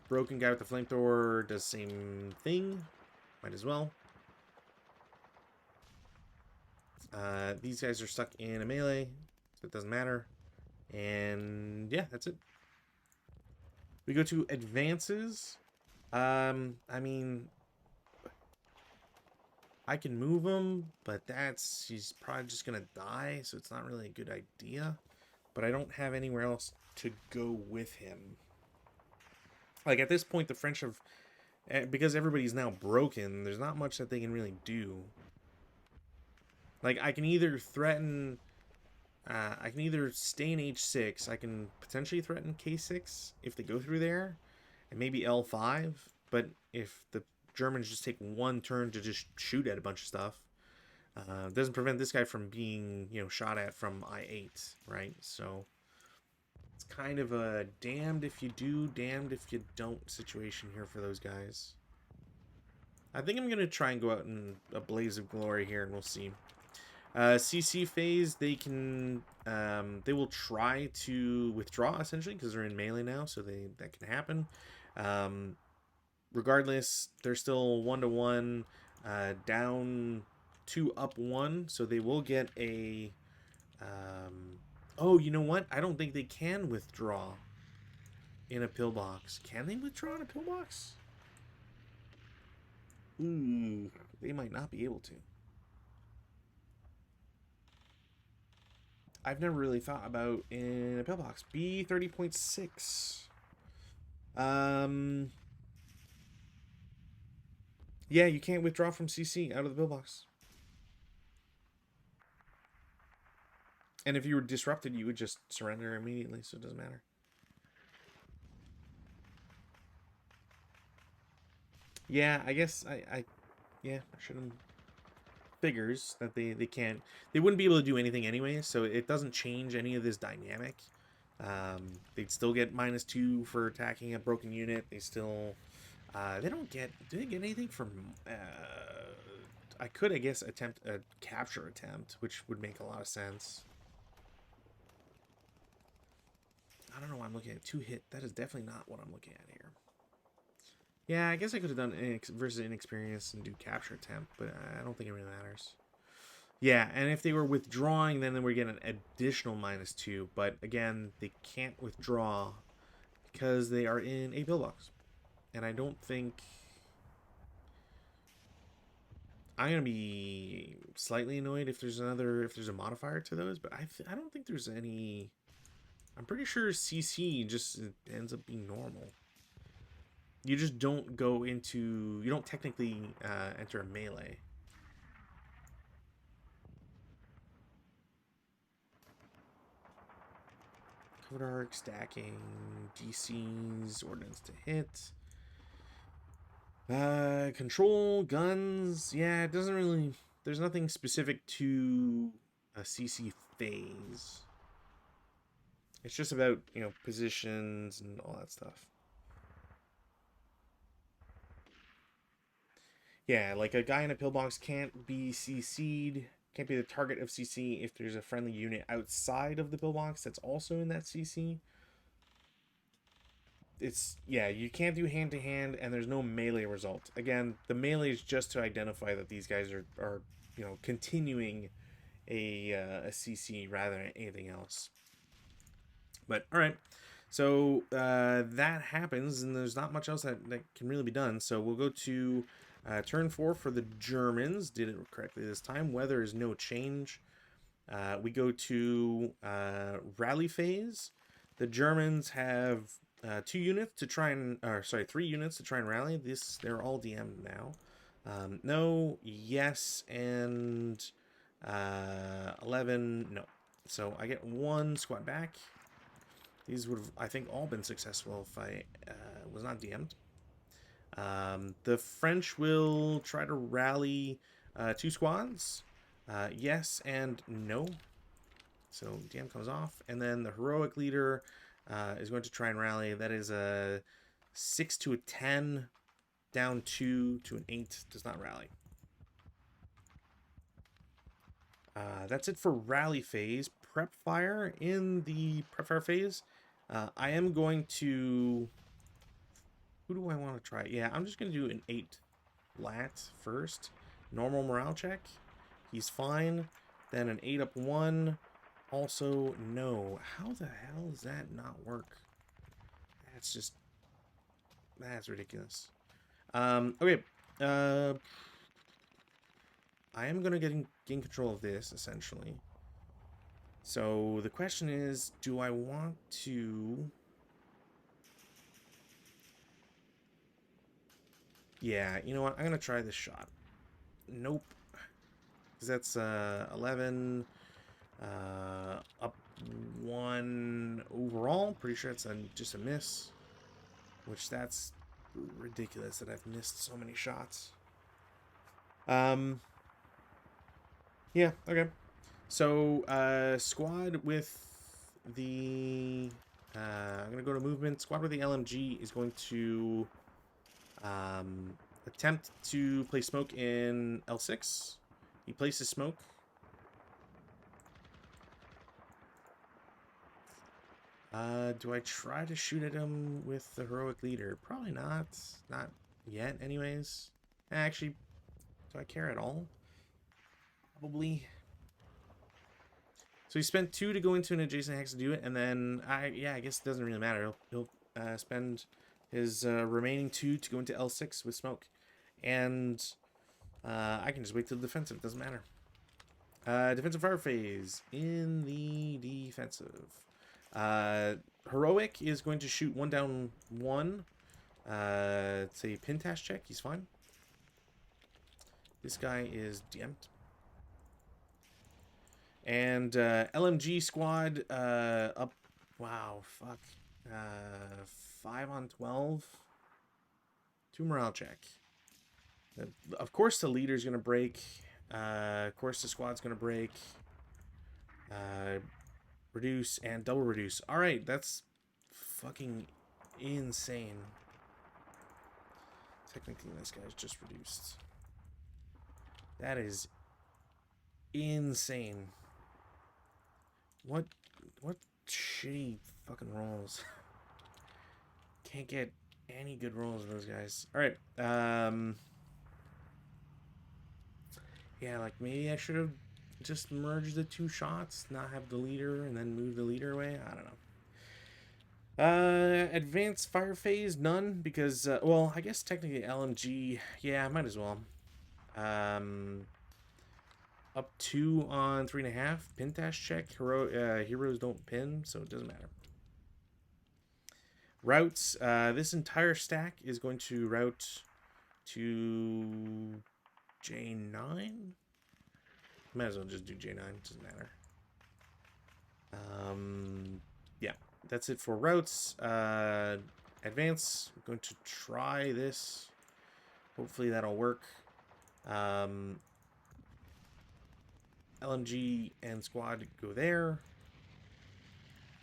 broken guy with the flamethrower does the same thing. Might as well. These guys are stuck in a melee, so it doesn't matter. And yeah, that's it. We go to advances. I mean, I can move him, but he's probably just gonna die, so it's not really a good idea. But I don't have anywhere else to go with him. Like, at this point, the French have, because everybody's now broken, there's not much that they can really do. Like, I can either threaten, I can either stay in H6, I can potentially threaten K6 if they go through there, and maybe L5, but if the Germans just take one turn to just shoot at a bunch of stuff, doesn't prevent this guy from being, you know, shot at from I8, right? So it's kind of a damned if you do, damned if you don't situation here for those guys. I think I'm going to try and go out in a blaze of glory here, and we'll see. CC phase, they can, they will try to withdraw, essentially, because they're in melee now, so that can happen. Regardless, they're still 1-to-1, down 2, up 1, so they will get a, oh, you know what? I don't think they can withdraw in a pillbox. Can they withdraw in a pillbox? Ooh, they might not be able to. I've never really thought about in a pillbox. B30.6. Yeah, you can't withdraw from CC out of the pillbox. And if you were disrupted, you would just surrender immediately, so it doesn't matter. Yeah, I guess I should have. Figures that they can't, they wouldn't be able to do anything anyway, so it doesn't change any of this dynamic. They'd still get -2 for attacking a broken unit. They still, they don't get, do they get anything from, I could, I guess, attempt a capture attempt, which would make a lot of sense. I don't know why I'm looking at 2-hit. That is definitely not what I'm looking at here. Yeah, I guess I could have done versus inexperienced and do capture attempt, but I don't think it really matters. Yeah, and if they were withdrawing, then we're getting an additional -2. But again, they can't withdraw because they are in a pillbox. And I don't think... I'm going to be slightly annoyed if there's a modifier to those, but I don't think there's any... I'm pretty sure CC just ends up being normal. You just don't go into... You don't technically enter a melee. Code arc, stacking, DCs, ordnance to hit. Control, guns. Yeah, it doesn't really... There's nothing specific to a CC phase. It's just about, you know, positions and all that stuff. Yeah, like a guy in a pillbox can't be CC'd, can't be the target of CC if there's a friendly unit outside of the pillbox that's also in that CC. It's, yeah, you can't do hand-to-hand, and there's no melee result. Again, the melee is just to identify that these guys are you know, continuing a CC rather than anything else. But, alright. So, that happens, and there's not much else that can really be done. So, we'll go to turn 4 for the Germans. Did it correctly this time. Weather is no change. We go to rally phase. The Germans have 2 units to try and, or sorry, 3 units to try and rally. They're all DM'd now. No, yes, and 11, no. So I get 1 squad back. These would have, I think, all been successful if I was not DM'd. The French will try to rally 2 squads. Yes and no. So DM comes off. And then the heroic leader is going to try and rally. That is a 6 to a 10, down 2 to an 8. Does not rally. That's it for rally phase. Prep fire. In the prep fire phase, I am going to Who do I want to try? Yeah, I'm just going to do an 8 lat first. Normal morale check. He's fine. Then an 8 up 1. Also, no. How the hell does that not work? That's just... That's ridiculous. Okay. I am going to gain control of this, essentially. So, the question is, do I want to... Yeah, you know what? I'm going to try this shot. Nope. Because that's 11 up 1 overall. Pretty sure it's just a miss. Which that's ridiculous that I've missed so many shots. Yeah, okay. So, squad with the... I'm going to go to movement. Squad with the LMG is going to attempt to place smoke in L6. He places smoke. Do I try to shoot at him with the heroic leader? Probably not. Not yet, anyways. Actually, do I care at all? Probably. So he spent 2 to go into an adjacent hex to do it, and then I guess it doesn't really matter. He'll spend his remaining 2 to go into L6 with smoke, and I can just wait till the defensive. It doesn't matter. Defensive fire phase in the defensive. Heroic is going to shoot 1 down 1. It's a pintash check. He's fine. This guy is DM'd. And LMG squad up. Wow, fuck. 5 on 12. 2 morale check. Of course, the leader's gonna break. Of course, the squad's gonna break. Reduce and double reduce. All right, that's fucking insane. Technically, this guy's just reduced. That is insane. What shitty fucking rolls. Can't get any good rolls of those guys. All right. Yeah, like maybe I should have just merged the 2 shots, not have the leader, and then move the leader away. I don't know. Advanced fire phase, none, because, well, I guess technically LMG, yeah, might as well. Up 2 on 3.5, pintash check. Heroes don't pin, so it doesn't matter. Routes, this entire stack is going to route to J9. Might as well just do J9, doesn't matter. Yeah, that's it for routes. Advance, I'm going to try this. Hopefully that'll work. LMG and squad go there.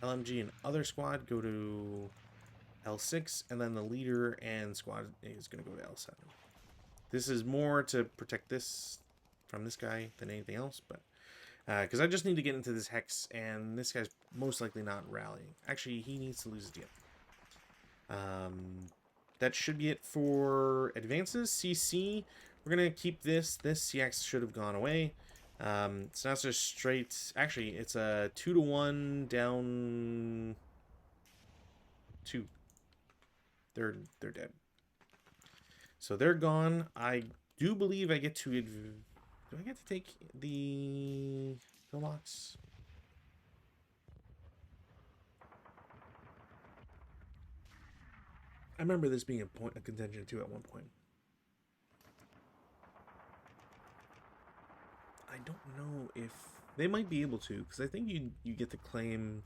LMG and other squad go to L6, and then the leader and squad is going to go to L7. This is more to protect this from this guy than anything else, but because I just need to get into this hex, and this guy's most likely not rallying. Actually, he needs to lose his DM. That should be it for advances. CC, we're going to keep this. This CX should have gone away. It's not just straight. Actually, it's a 2 to 1 down 2. They're dead. So they're gone. I do believe I get to... Do I get to take the pillbox? I remember this being a contention too at one point. I don't know if they might be able to, because I think you get to claim.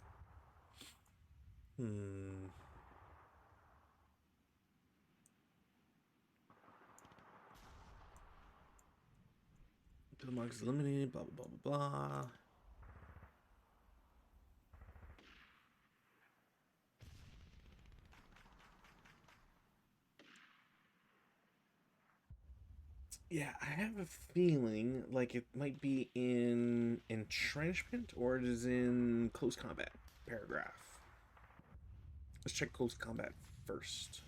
The mark is eliminated. Blah blah blah blah blah. Yeah, I have a feeling like it might be in entrenchment or it is in close combat paragraph. Let's check close combat first.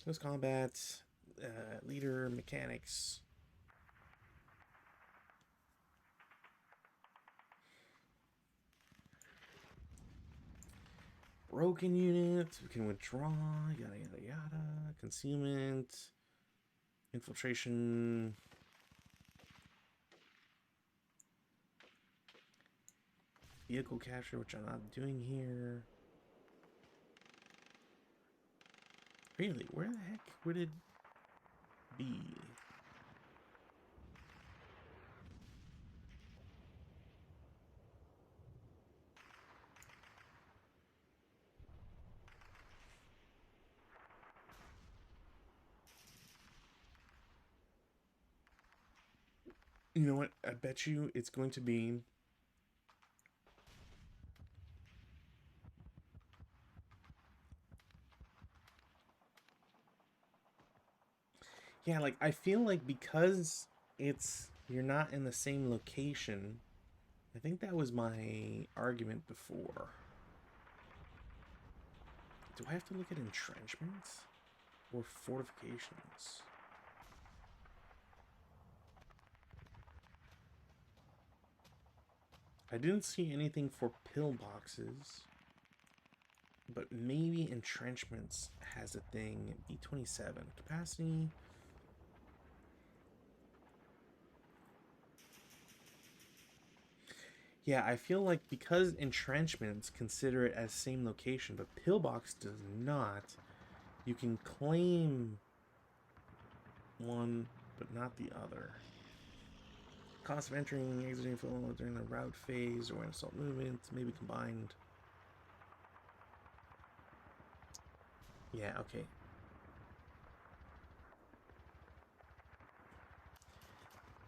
Close combat, leader, mechanics. Broken unit, we can withdraw, yada yada yada. Concealment, infiltration. Vehicle capture, which I'm not doing here. Really? Where the heck would it be? You know what? I bet you it's going to be... Yeah, like, I feel like because it's... You're not in the same location. I think that was my argument before. Do I have to look at entrenchments? Or fortifications? I didn't see anything for pillboxes. But maybe entrenchments has a thing. E27. Capacity... Yeah, I feel like because entrenchments consider it as same location, but pillbox does not, you can claim one, but not the other. Cost of entering, exiting, flow during the route phase or when assault movement, maybe combined. Yeah, okay.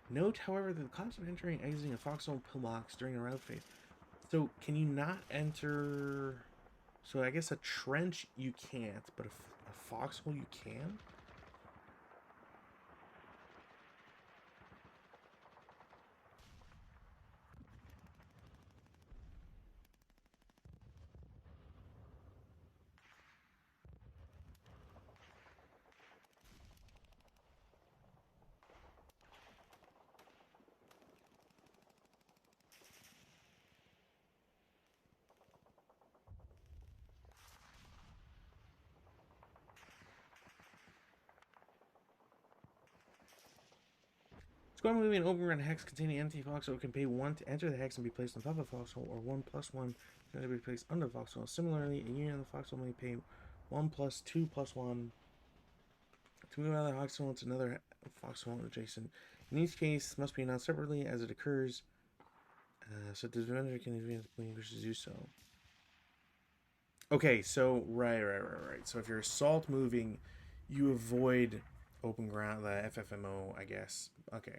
Note, however, that the cost of entering and exiting a foxhole pillbox during a route phase. So, can you not enter... So, I guess a trench you can't, but a foxhole you can? Squad moving an open run hex containing empty foxhole can pay 1 to enter the hex and be placed on top of the foxhole, or 1+1 to be placed under the foxhole. Similarly, a unit of the foxhole may pay 1+2+1 to move out of the foxhole to another foxhole adjacent. In each case, must be announced separately as it occurs, so the defender can advance when he wishes to do so. Okay, so right. So if you're assault moving, you avoid open ground, the FFMO, I guess. Okay.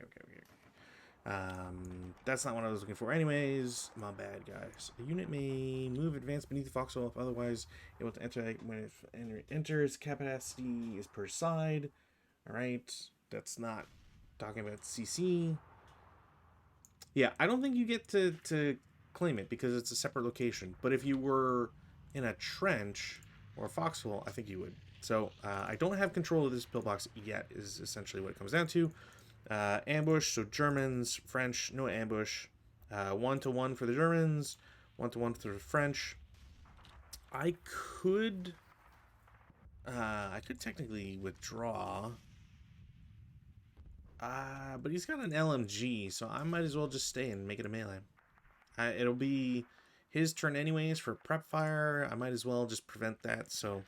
That's not what I was looking for. Anyways, my bad, guys. A unit may move advance beneath the foxhole if otherwise able to enter when it enters. Capacity is per side. All right, that's not talking about CC. Yeah, I don't think you get to claim it because it's a separate location. But if you were in a trench or a foxhole, I think you would. So I don't have control of this pillbox yet, is essentially what it comes down to. Ambush, so Germans, French, no ambush. 1-to-1 for the Germans, 1-to-1 for the French. I could technically withdraw. But he's got an LMG, so I might as well just stay and make it a melee. It'll be his turn anyways for prep fire. I might as well just prevent that. So,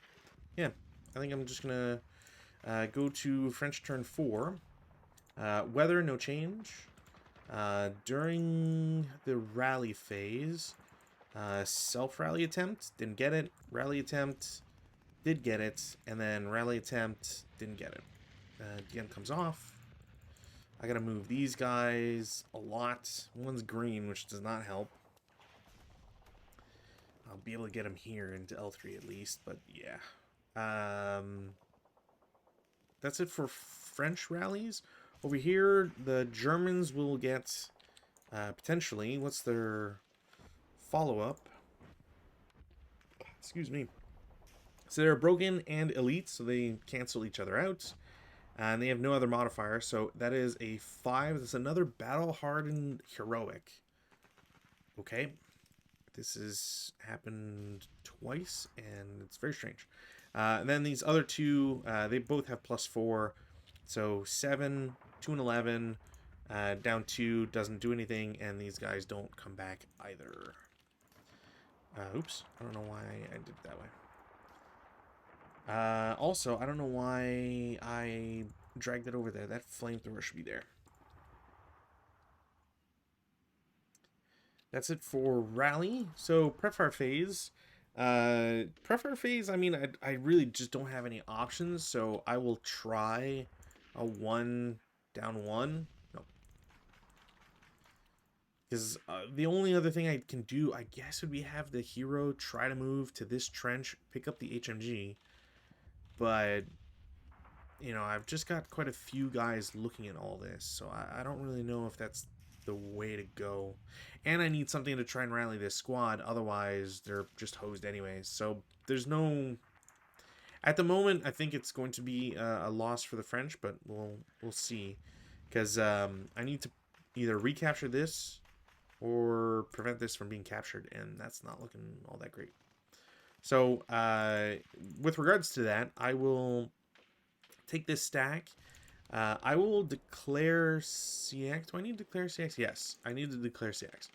yeah, I think I'm just gonna go to French turn 4. Weather, no change. During the rally phase, self-rally attempt, didn't get it. Rally attempt, did get it. And then rally attempt, didn't get it. DM comes off. I gotta move these guys a lot. One's green, which does not help. I'll be able to get him here into L3 at least, but yeah. That's it for French rallies. Over here, the Germans will get, potentially, what's their follow-up? Excuse me. So they're broken and elite, so they cancel each other out. And they have no other modifier, so that is a 5. That's another battle hardened heroic. Okay. This has happened twice, and it's very strange. And then these other two, they both have +4. So 7, 2 and 11, down 2, doesn't do anything, and these guys don't come back either. Oops, I don't know why I did it that way. Also, I don't know why I dragged it over there. That flamethrower should be there. That's it for rally. So prep-fire phase. Prep-fire phase, I mean, I really just don't have any options, so I will try a 1 down 1. No. Because the only other thing I can do, I guess, would be have the hero try to move to this trench, pick up the HMG. But, you know, I've just got quite a few guys looking at all this, so I don't really know if that's the way to go. And I need something to try and rally this squad, otherwise they're just hosed anyways. So there's no... At the moment, I think it's going to be a loss for the French, but we'll see. Because I need to either recapture this or prevent this from being captured, and that's not looking all that great. So with regards to that, I will take this stack. I will declare CX. Do I need to declare CX? Yes, I need to declare CX.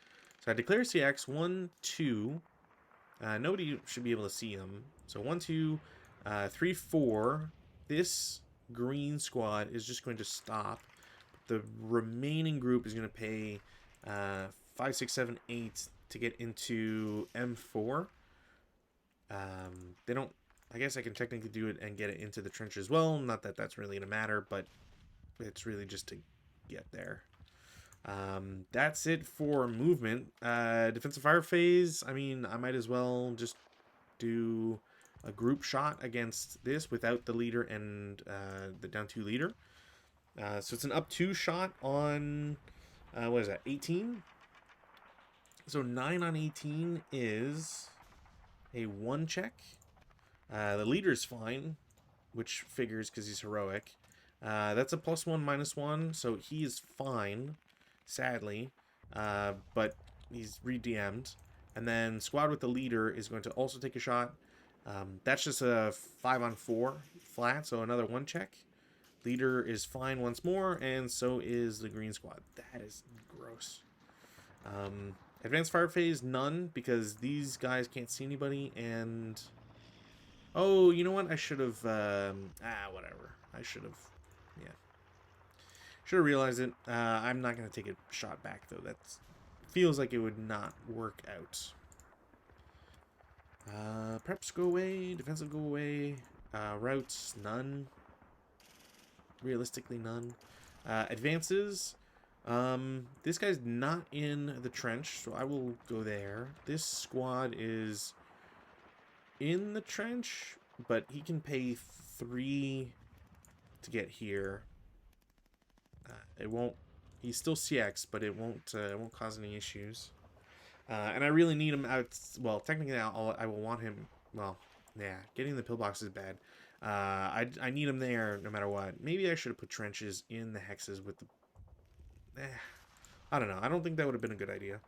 So I declare CX 1, 2. Nobody should be able to see them. So 1, 2, 3, 4. This green squad is just going to stop. The remaining group is going to pay 5, 6, 7, 8 to get into M4. They don't... I guess I can technically do it and get it into the trench as well. Not that that's really going to matter, but it's really just to get there. That's it for movement. Defensive fire phase, I mean, I might as well just do a group shot against this without the leader and the down 2 leader. So it's an up 2 shot on, what is that, 18? So 9 on 18 is a 1 check. The leader's fine, which figures because he's heroic. That's a +1, -1, so he is fine, sadly, but he's re-DM'd. And then squad with the leader is going to also take a shot. That's just a 5 on 4 flat, so another 1 check. Leader is fine once more, and so is the green squad. That is gross. Advanced fire phase, none, because these guys can't see anybody, and... Oh, you know what? I should have... whatever. I should have... Yeah. Should have realized it. I'm not going to take a shot back, though. That feels like it would not work out. Preps go away. Defensive go away. Routes, none. Realistically, none. Advances. This guy's not in the trench, so I will go there. This squad is in the trench, but he can pay 3 to get here. It won't... He's still CX, but it won't cause any issues. And I really need him out... Well, technically, I will want him... Well, yeah, getting the pillbox is bad. I need him there no matter what. Maybe I should have put trenches in the hexes with the... I don't know. I don't think that would have been a good idea.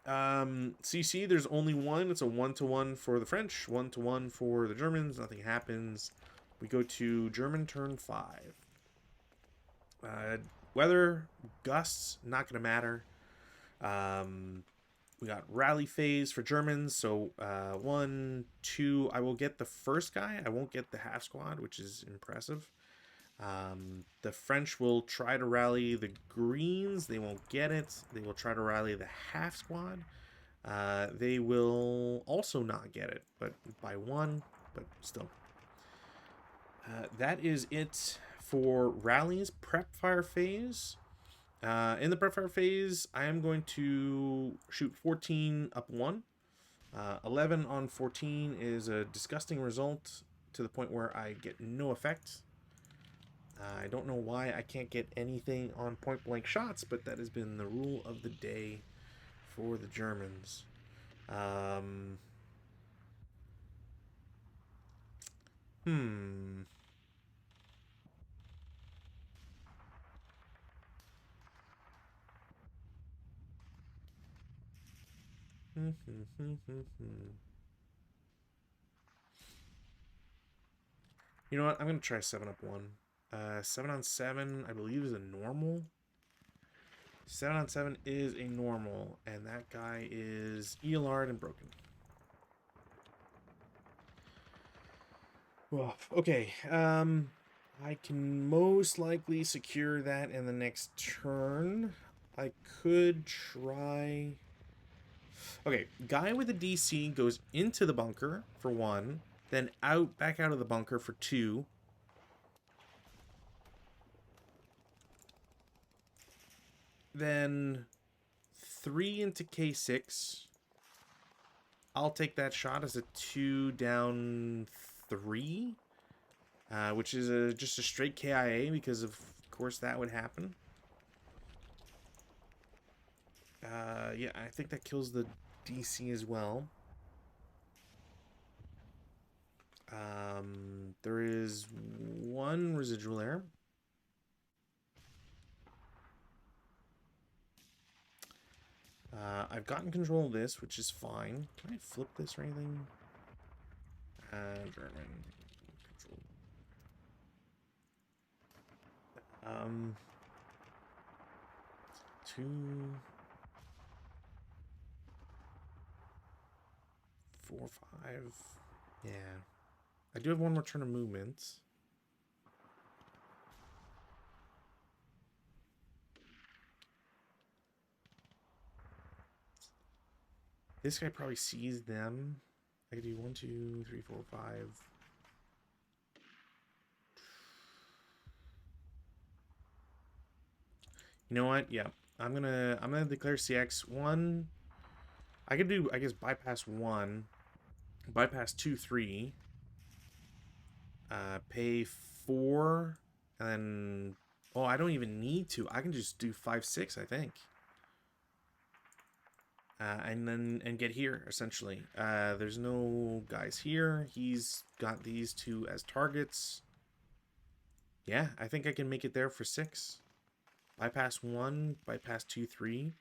CC, there's only one. It's a 1-to-1 for the French, 1-to-1 for the Germans. Nothing happens. We go to German turn 5. Weather, gusts, not going to matter. We got rally phase for Germans. So 1, 2. I will get the first guy. I won't get the half squad, which is impressive. The French will try to rally the greens. They won't get it. They will try to rally the half squad. They will also not get it, but by 1, but still. That is it for rallies. Prep fire phase. In the prep fire phase, I am going to shoot 14 up 1. 11 on 14 is a disgusting result to the point where I get no effect. I don't know why I can't get anything on point-blank shots, but that has been the rule of the day for the Germans. Hmm. You know what? I'm gonna try 7-up-1. 7-on-7, I believe, is a normal. 7-on-7 is a normal, and that guy is ELR'd and broken. Well, okay. I can most likely secure that in the next turn. I could try. Okay, guy with a DC goes into the bunker for 1, then back out of the bunker for 2. Then 3 into K6. I'll take that shot as a 2 down 3, which is just a straight KIA because of course that would happen. Yeah, I think that kills the DC as well. There is 1 residual there. I've gotten control of this, which is fine. Can I flip this or anything? German control. 2, 4, 5. Yeah. I do have 1 more turn of movement. This guy probably sees them. I could do 1, 2, 3, 4, 5. You know what? Yeah. I'm gonna declare CX 1. I could do, I guess, bypass 1. Bypass 2, 3. Pay 4. And then, oh, I don't even need to. I can just do 5, 6, I think. And get here, essentially. There's no guys here. He's got these 2 as targets. Yeah, I think I can make it there for 6. Bypass 1, bypass 2, 3.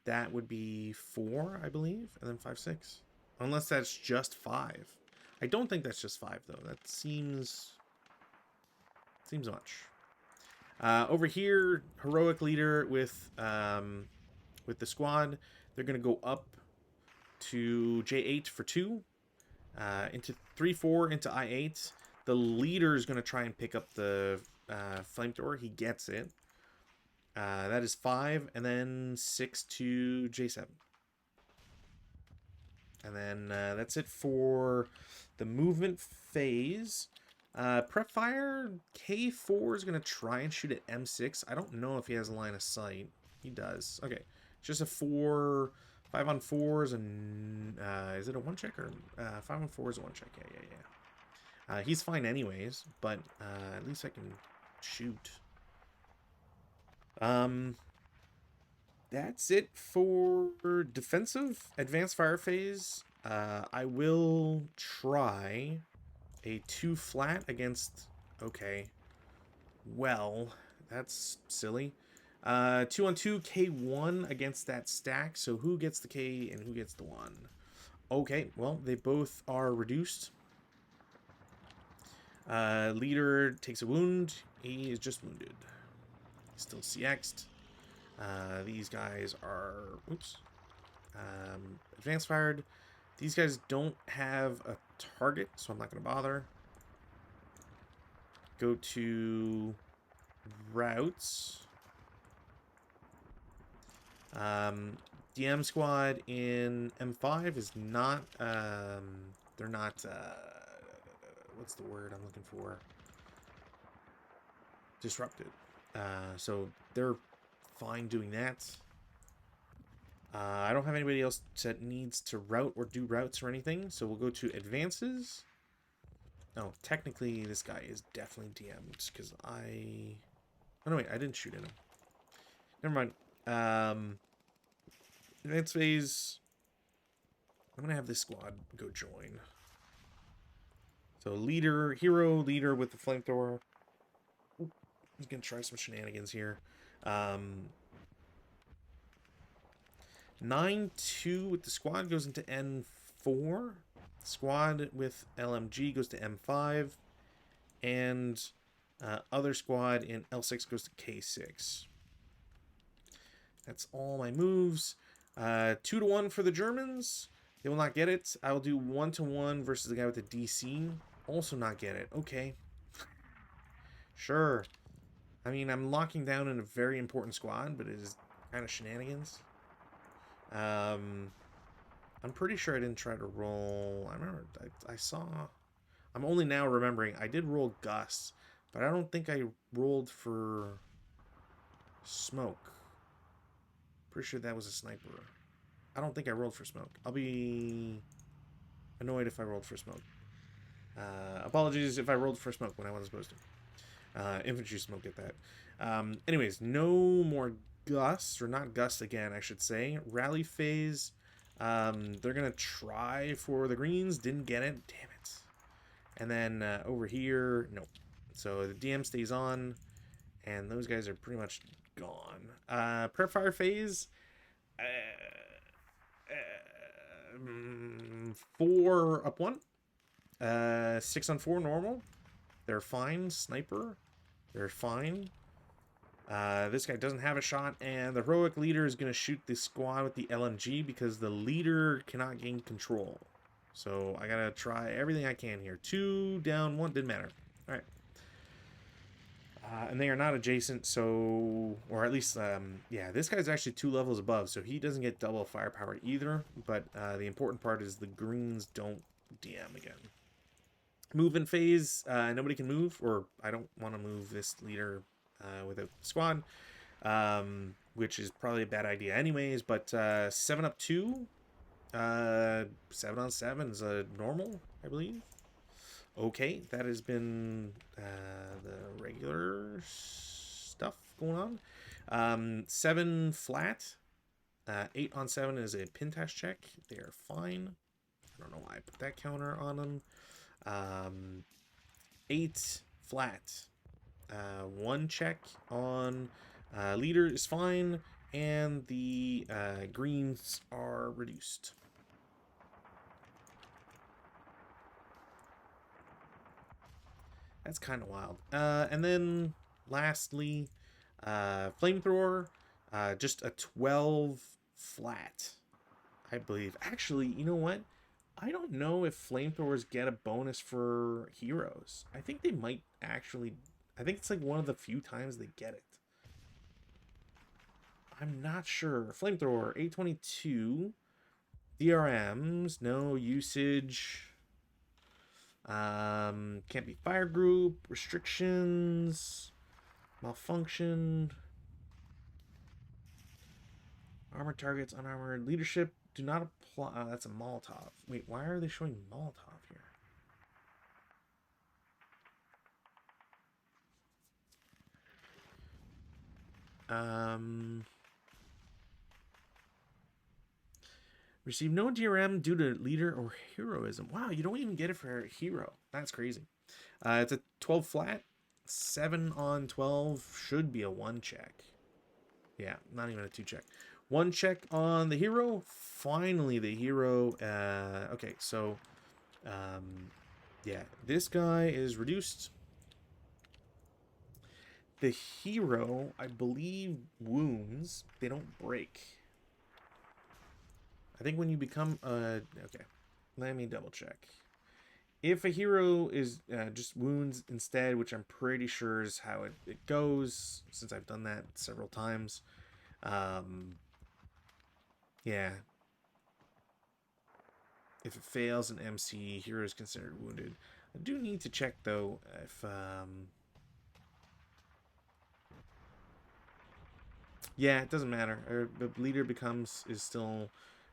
That would be 4, I believe, and then 5, 6. Unless that's just 5. I don't think that's just 5, though. That seems much. Over here, heroic leader with the squad. They're gonna go up to J8 for 2, into 3, 4 into I8. The leader is gonna try and pick up the flamethrower. He gets it. That is 5, and then 6 to J7. And then that's it for the movement phase. Prep fire, K4 is going to try and shoot at M6. I don't know if he has a line of sight. He does. Okay. Just a 4, 5 on 4s, and is it a 1 check or 5 on 4 is a 1 check? Yeah. He's fine anyways, but at least I can shoot. That's it for defensive advanced fire phase. I will try a 2 flat against, okay, well, that's silly. 2 on 2 K1 against that stack. So who gets the K and who gets the 1? Okay, well, they both are reduced. Leader takes a wound. He is just wounded. Still CX'd. These guys are, oops, advanced fired. These guys don't have a target, so I'm not going to bother. Go to routes. DM squad in M5 is not, they're not, what's the word I'm looking for? Disrupted. So they're fine doing that. I don't have anybody else that needs to route or do routes or anything, so we'll go to advances. Oh, technically this guy is definitely DM'd because I... Oh no, wait, I didn't shoot at him. Never mind. Advance phase. I'm gonna have this squad go join. So leader, hero, leader with the flamethrower. He's gonna try some shenanigans here. 9-2 with the squad goes into N4. Squad with LMG goes to M5. And other squad in L6 goes to K6. That's all my moves. 2-1 for the Germans. They will not get it. I will do 1-1 versus the guy with the DC. Also not get it. Okay. Sure. I mean, I'm locking down in a very important squad, but it is kind of shenanigans. I'm pretty sure I didn't try to roll. I remember I saw. I'm only now remembering I did roll Gus, but I don't think I rolled for smoke. Pretty sure that was a sniper. I don't think I rolled for smoke. I'll be annoyed if I rolled for smoke. Apologies if I rolled for smoke when I wasn't supposed to. Infantry smoke, get that. Anyways, no more Gus, or not Gus again, I should say. Rally phase. They're going to try for the greens. Didn't get it. Damn it. And then over here, nope. So the DM stays on, and those guys are pretty much gone. Prep fire phase. 4 up 1. 6 on 4 normal. They're fine. Sniper. They're fine. This guy doesn't have a shot, and the heroic leader is going to shoot the squad with the LMG because the leader cannot gain control. So I gotta try everything I can here. 2 down 1, didn't matter. All right. And they are not adjacent, so, or at least, yeah, this guy's actually 2 levels above, so he doesn't get double firepower either. But the important part is the greens don't DM again. Movement phase, nobody can move, or I don't want to move this leader without the squad, which is probably a bad idea anyways. But 7 up 2. 7 on 7 is a normal, I believe. Okay, that has been the regular stuff going on. 7 flat. 8 on 7 is a pin test check. They are fine. I don't know why I put that counter on them. 8 flat. 1 check on leader is fine, and the greens are reduced. That's kind of wild. And then lastly, flamethrower, just a 12 flat, I believe. Actually, you know what? I don't know if flamethrowers get a bonus for heroes. I think they might actually. I think it's like one of the few times they get it. I'm not sure. Flamethrower, 822. DRMs, no usage. Can't be fire group, restrictions, malfunction, armored targets, unarmored leadership do not apply. That's a Molotov. Wait, why are they showing Molotov here? Receive no DRM due to leader or heroism. Wow, you don't even get it for a hero. That's crazy. It's a 12 flat. 7 on 12 should be a 1 check. Yeah, not even a 2 check. 1 check on the hero. Finally, the hero. Okay, so, yeah, this guy is reduced. The hero, I believe, wounds. They don't break. I think when you become okay, let me double check. If a hero is just wounds instead, which I'm pretty sure is how it goes, since I've done that several times. Yeah. If it fails an MC, hero is considered wounded. I do need to check though if yeah, it doesn't matter. The leader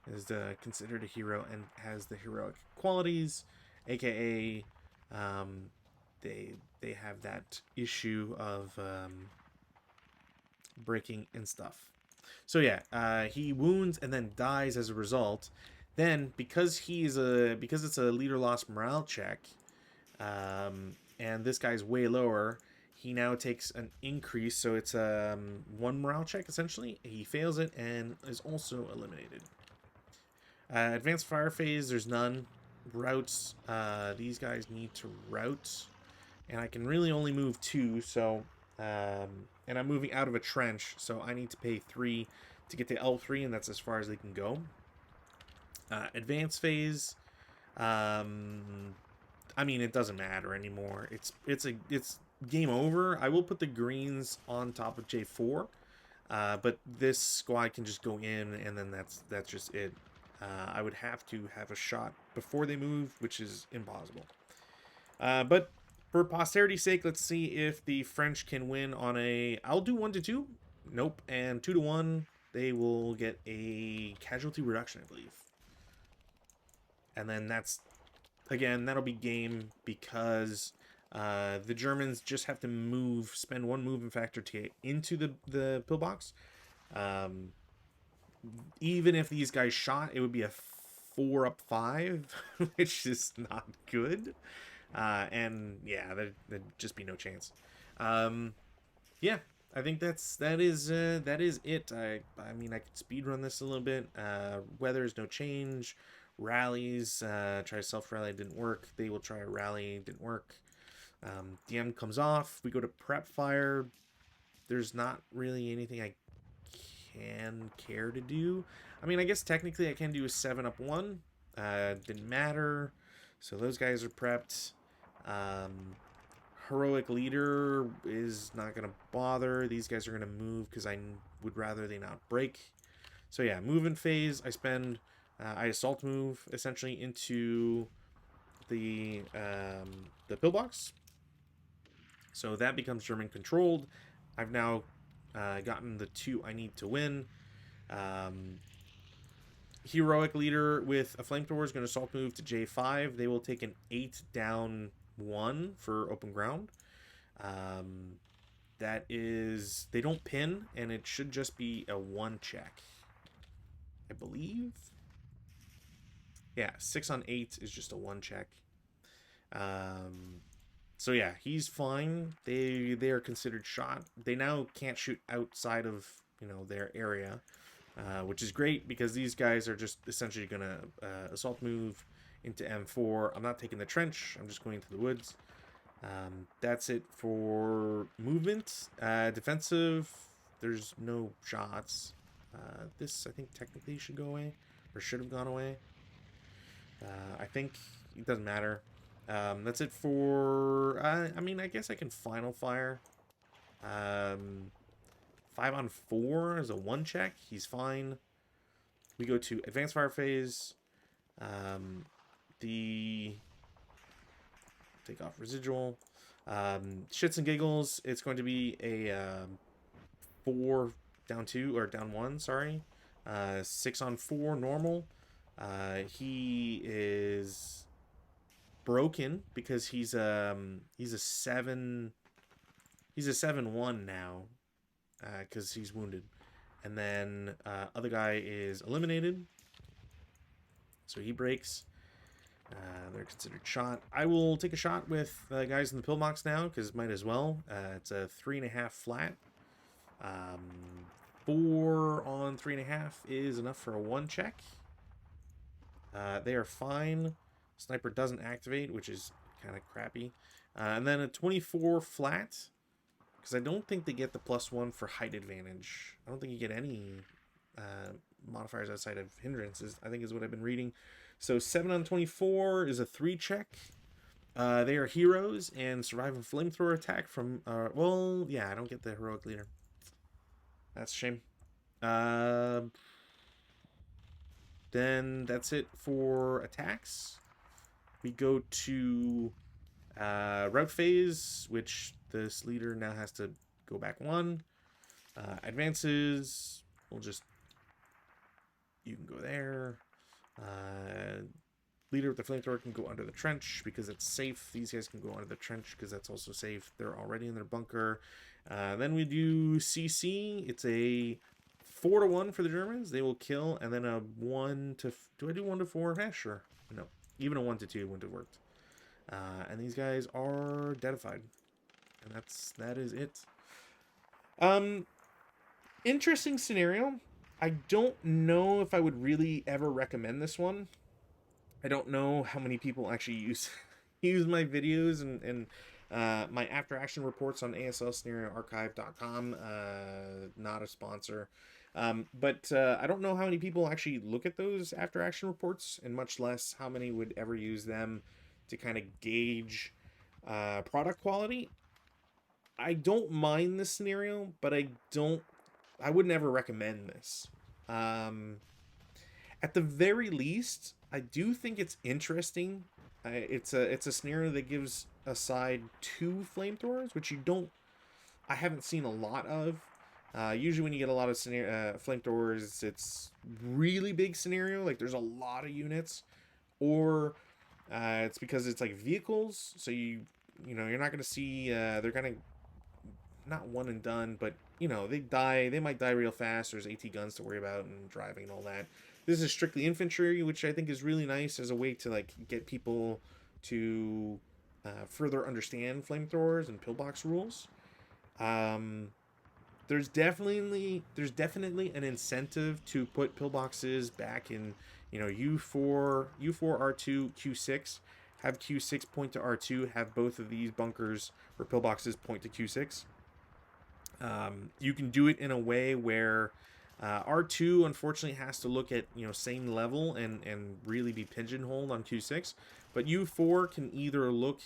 is considered a hero and has the heroic qualities, aka they have that issue of breaking and stuff. So yeah, he wounds and then dies as a result. Then because it's a leader lost morale check, And this guy's way lower. He now takes an increase, so it's one morale check essentially. He fails it and is also eliminated. Advanced fire phase, there's none. Routes, these guys need to route, and I can really only move 2, so and I'm moving out of a trench, so I need to pay 3 to get to L3, and that's as far as they can go. Advanced phase, I mean, it doesn't matter anymore. It's game over. I will put the greens on top of J4, but this squad can just go in, and then that's just it. I would have to have a shot before they move, which is impossible. But for posterity's sake, let's see if the French can win on a... I'll do 1-2. Nope. And 2-1, they will get a casualty reduction, I believe. And then that's... Again, that'll be game because the Germans just have to spend 1 movement factor to get into the pillbox. Even if these guys shot, it would be a 4-5, which is not good. And yeah, there'd just be no chance. Yeah, I think that is it. I mean, I could speed run this a little bit. Weather's no change. Rallies, try self rally, didn't work. They will try a rally, didn't work. DM comes off. We go to prep fire. There's not really anything I can care to do. I mean, I guess technically I can do a 7-up-1. Didn't matter. So those guys are prepped. Heroic leader is not going to bother. These guys are going to move because I would rather they not break. So yeah, movement phase. I assault move essentially into the pillbox. So that becomes German controlled. I've now gotten the 2 I need to win. Heroic leader with a flamethrower is going to assault move to J5. They will take an 8-down-1 for open ground. That is... They don't pin, and it should just be a 1 check, I believe. Yeah, 6 on 8 is just a 1 check. So yeah, he's fine. They are considered shot. They now can't shoot outside of, their area, which is great because these guys are just essentially gonna assault move into M4. I'm not taking the trench. I'm just going into the woods. That's it for movement. Defensive, there's no shots. This, I think, technically should go away, or should have gone away. I think it doesn't matter. That's it for... I mean, I guess I can final fire. 5 on 4 is a 1 check. He's fine. We go to advanced fire phase. The... Take off residual. Shits and giggles. It's going to be a 4-down-2, or down-1, sorry. 6 on 4 normal. He is broken because he's a 7. He's a 7-1 now because he's wounded. And then other guy is eliminated, so he breaks. They're considered shot. I will take a shot with guys in the pillbox now because might as well. It's a 3.5 flat. 4 on 3.5 is enough for a 1 check. They are fine. Sniper doesn't activate, which is kind of crappy. And then a 24 flat, because I don't think they get the +1 for height advantage. I don't think you get any modifiers outside of hindrances, I think is what I've been reading. So 7 on 24 is a 3 check. They are heroes and survive a flamethrower attack from... well, yeah, I don't get the heroic leader. That's a shame. Then that's it for attacks. We go to route phase, which this leader now has to go back 1. Advances, we'll just... You can go there. Leader with the flamethrower can go under the trench because it's safe. These guys can go under the trench because that's also safe. They're already in their bunker. Then we do CC. It's a 4-1 for the Germans. They will kill, and then a 1 to... Do I do 1 to 4? Yeah, sure. No. Even a 1 to 2 wouldn't have worked. And these guys are deadified. And that is it. Um, Interesting scenario. I don't know if I would really ever recommend this one. I don't know how many people actually use use my videos and my after action reports on ASL Not a sponsor. But I don't know how many people actually look at those after action reports, and much less how many would ever use them to kind of gauge product quality. I don't mind this scenario, but I would never recommend this. Um, at the very least, I do think it's interesting. It's a scenario that gives aside two flamethrowers, which you don't. I haven't seen a lot of. Usually, when you get a lot of flamethrowers, it's really big scenario. Like there's a lot of units, or it's because it's like vehicles. So you're not gonna see. They're gonna not one and done, but they die. They might die real fast. There's AT guns to worry about and driving and all that. This is strictly infantry, which I think is really nice as a way to like get people to further understand flamethrowers and pillbox rules. Um, there's definitely an incentive to put pillboxes back in U4 R2 Q6. Have Q6 point to R2. Have both of these bunkers or pillboxes point to Q6. You can do it in a way where R2 unfortunately has to look at same level and really be pigeonholed on Q6, but U4 can either look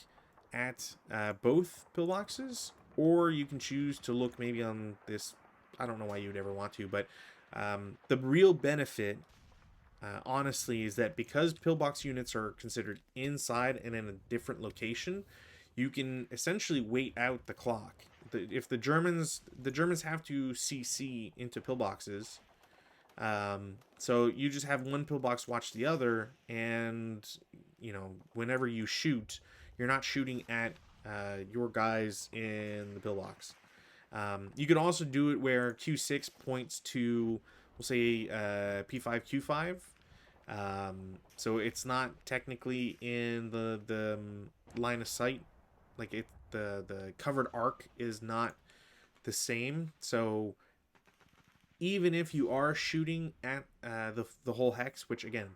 at both pillboxes, or you can choose to look maybe on this. I don't know why you would ever want to, but the real benefit, honestly, is that because pillbox units are considered inside and in a different location, you can essentially wait out the clock. If the Germans have to CC into pillboxes, so you just have one pillbox watch the other, and whenever you shoot, you're not shooting at your guys in the pillbox. You could also do it where Q6 points to, we'll say, P5 Q5. So it's not technically in the line of sight. Like the covered arc is not the same. So even if you are shooting at the whole hex, which again,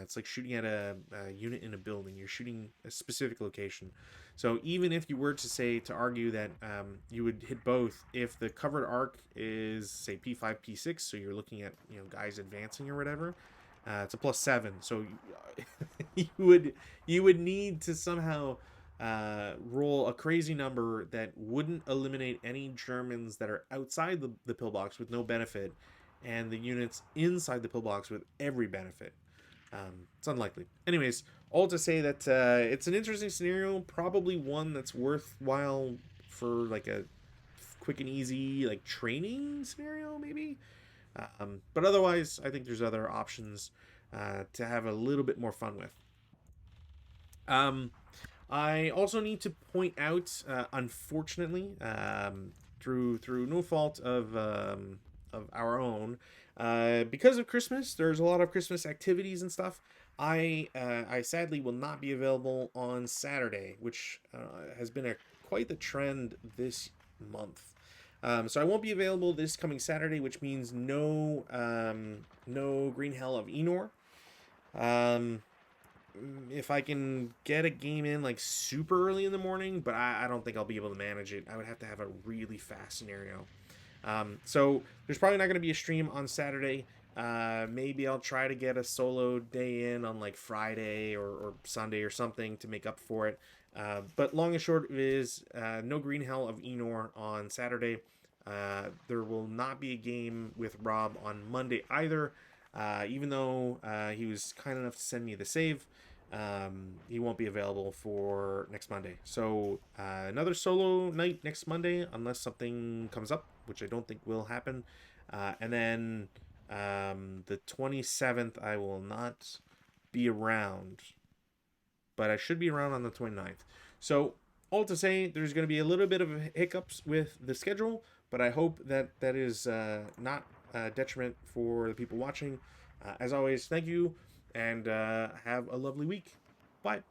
it's like shooting at a unit in a building. You're shooting a specific location. So even if you were to argue that you would hit both, if the covered arc is say P5 P6, so you're looking at guys advancing or whatever, it's a +7. So you would need to somehow roll a crazy number that wouldn't eliminate any Germans that are outside the pillbox with no benefit, and the units inside the pillbox with every benefit. It's unlikely. Anyways, all to say that it's an interesting scenario, probably one that's worthwhile for like a quick and easy like training scenario, maybe. But otherwise, I think there's other options to have a little bit more fun with. I also need to point out, unfortunately, through no fault of our own, because of Christmas, there's a lot of Christmas activities and stuff. I sadly will not be available on Saturday, which has been quite the trend this month. So I won't be available this coming Saturday, which means no Green Hell of Enor. If I can get a game in like super early in the morning, but I don't think I'll be able to manage it. I would have to have a really fast scenario. So there's probably not going to be a stream on Saturday. Maybe I'll try to get a solo day in on like Friday or Sunday or something to make up for it. But long and short is no Green Hell of Enor on Saturday. There will not be a game with Rob on Monday either. Even though he was kind enough to send me the save, he won't be available for next Monday. So another solo night next Monday, unless something comes up, which I don't think will happen. And then the 27th, I will not be around, but I should be around on the 29th. So all to say, there's going to be a little bit of hiccups with the schedule, but I hope that is not detriment for the people watching. As always, thank you, and have a lovely week. Bye.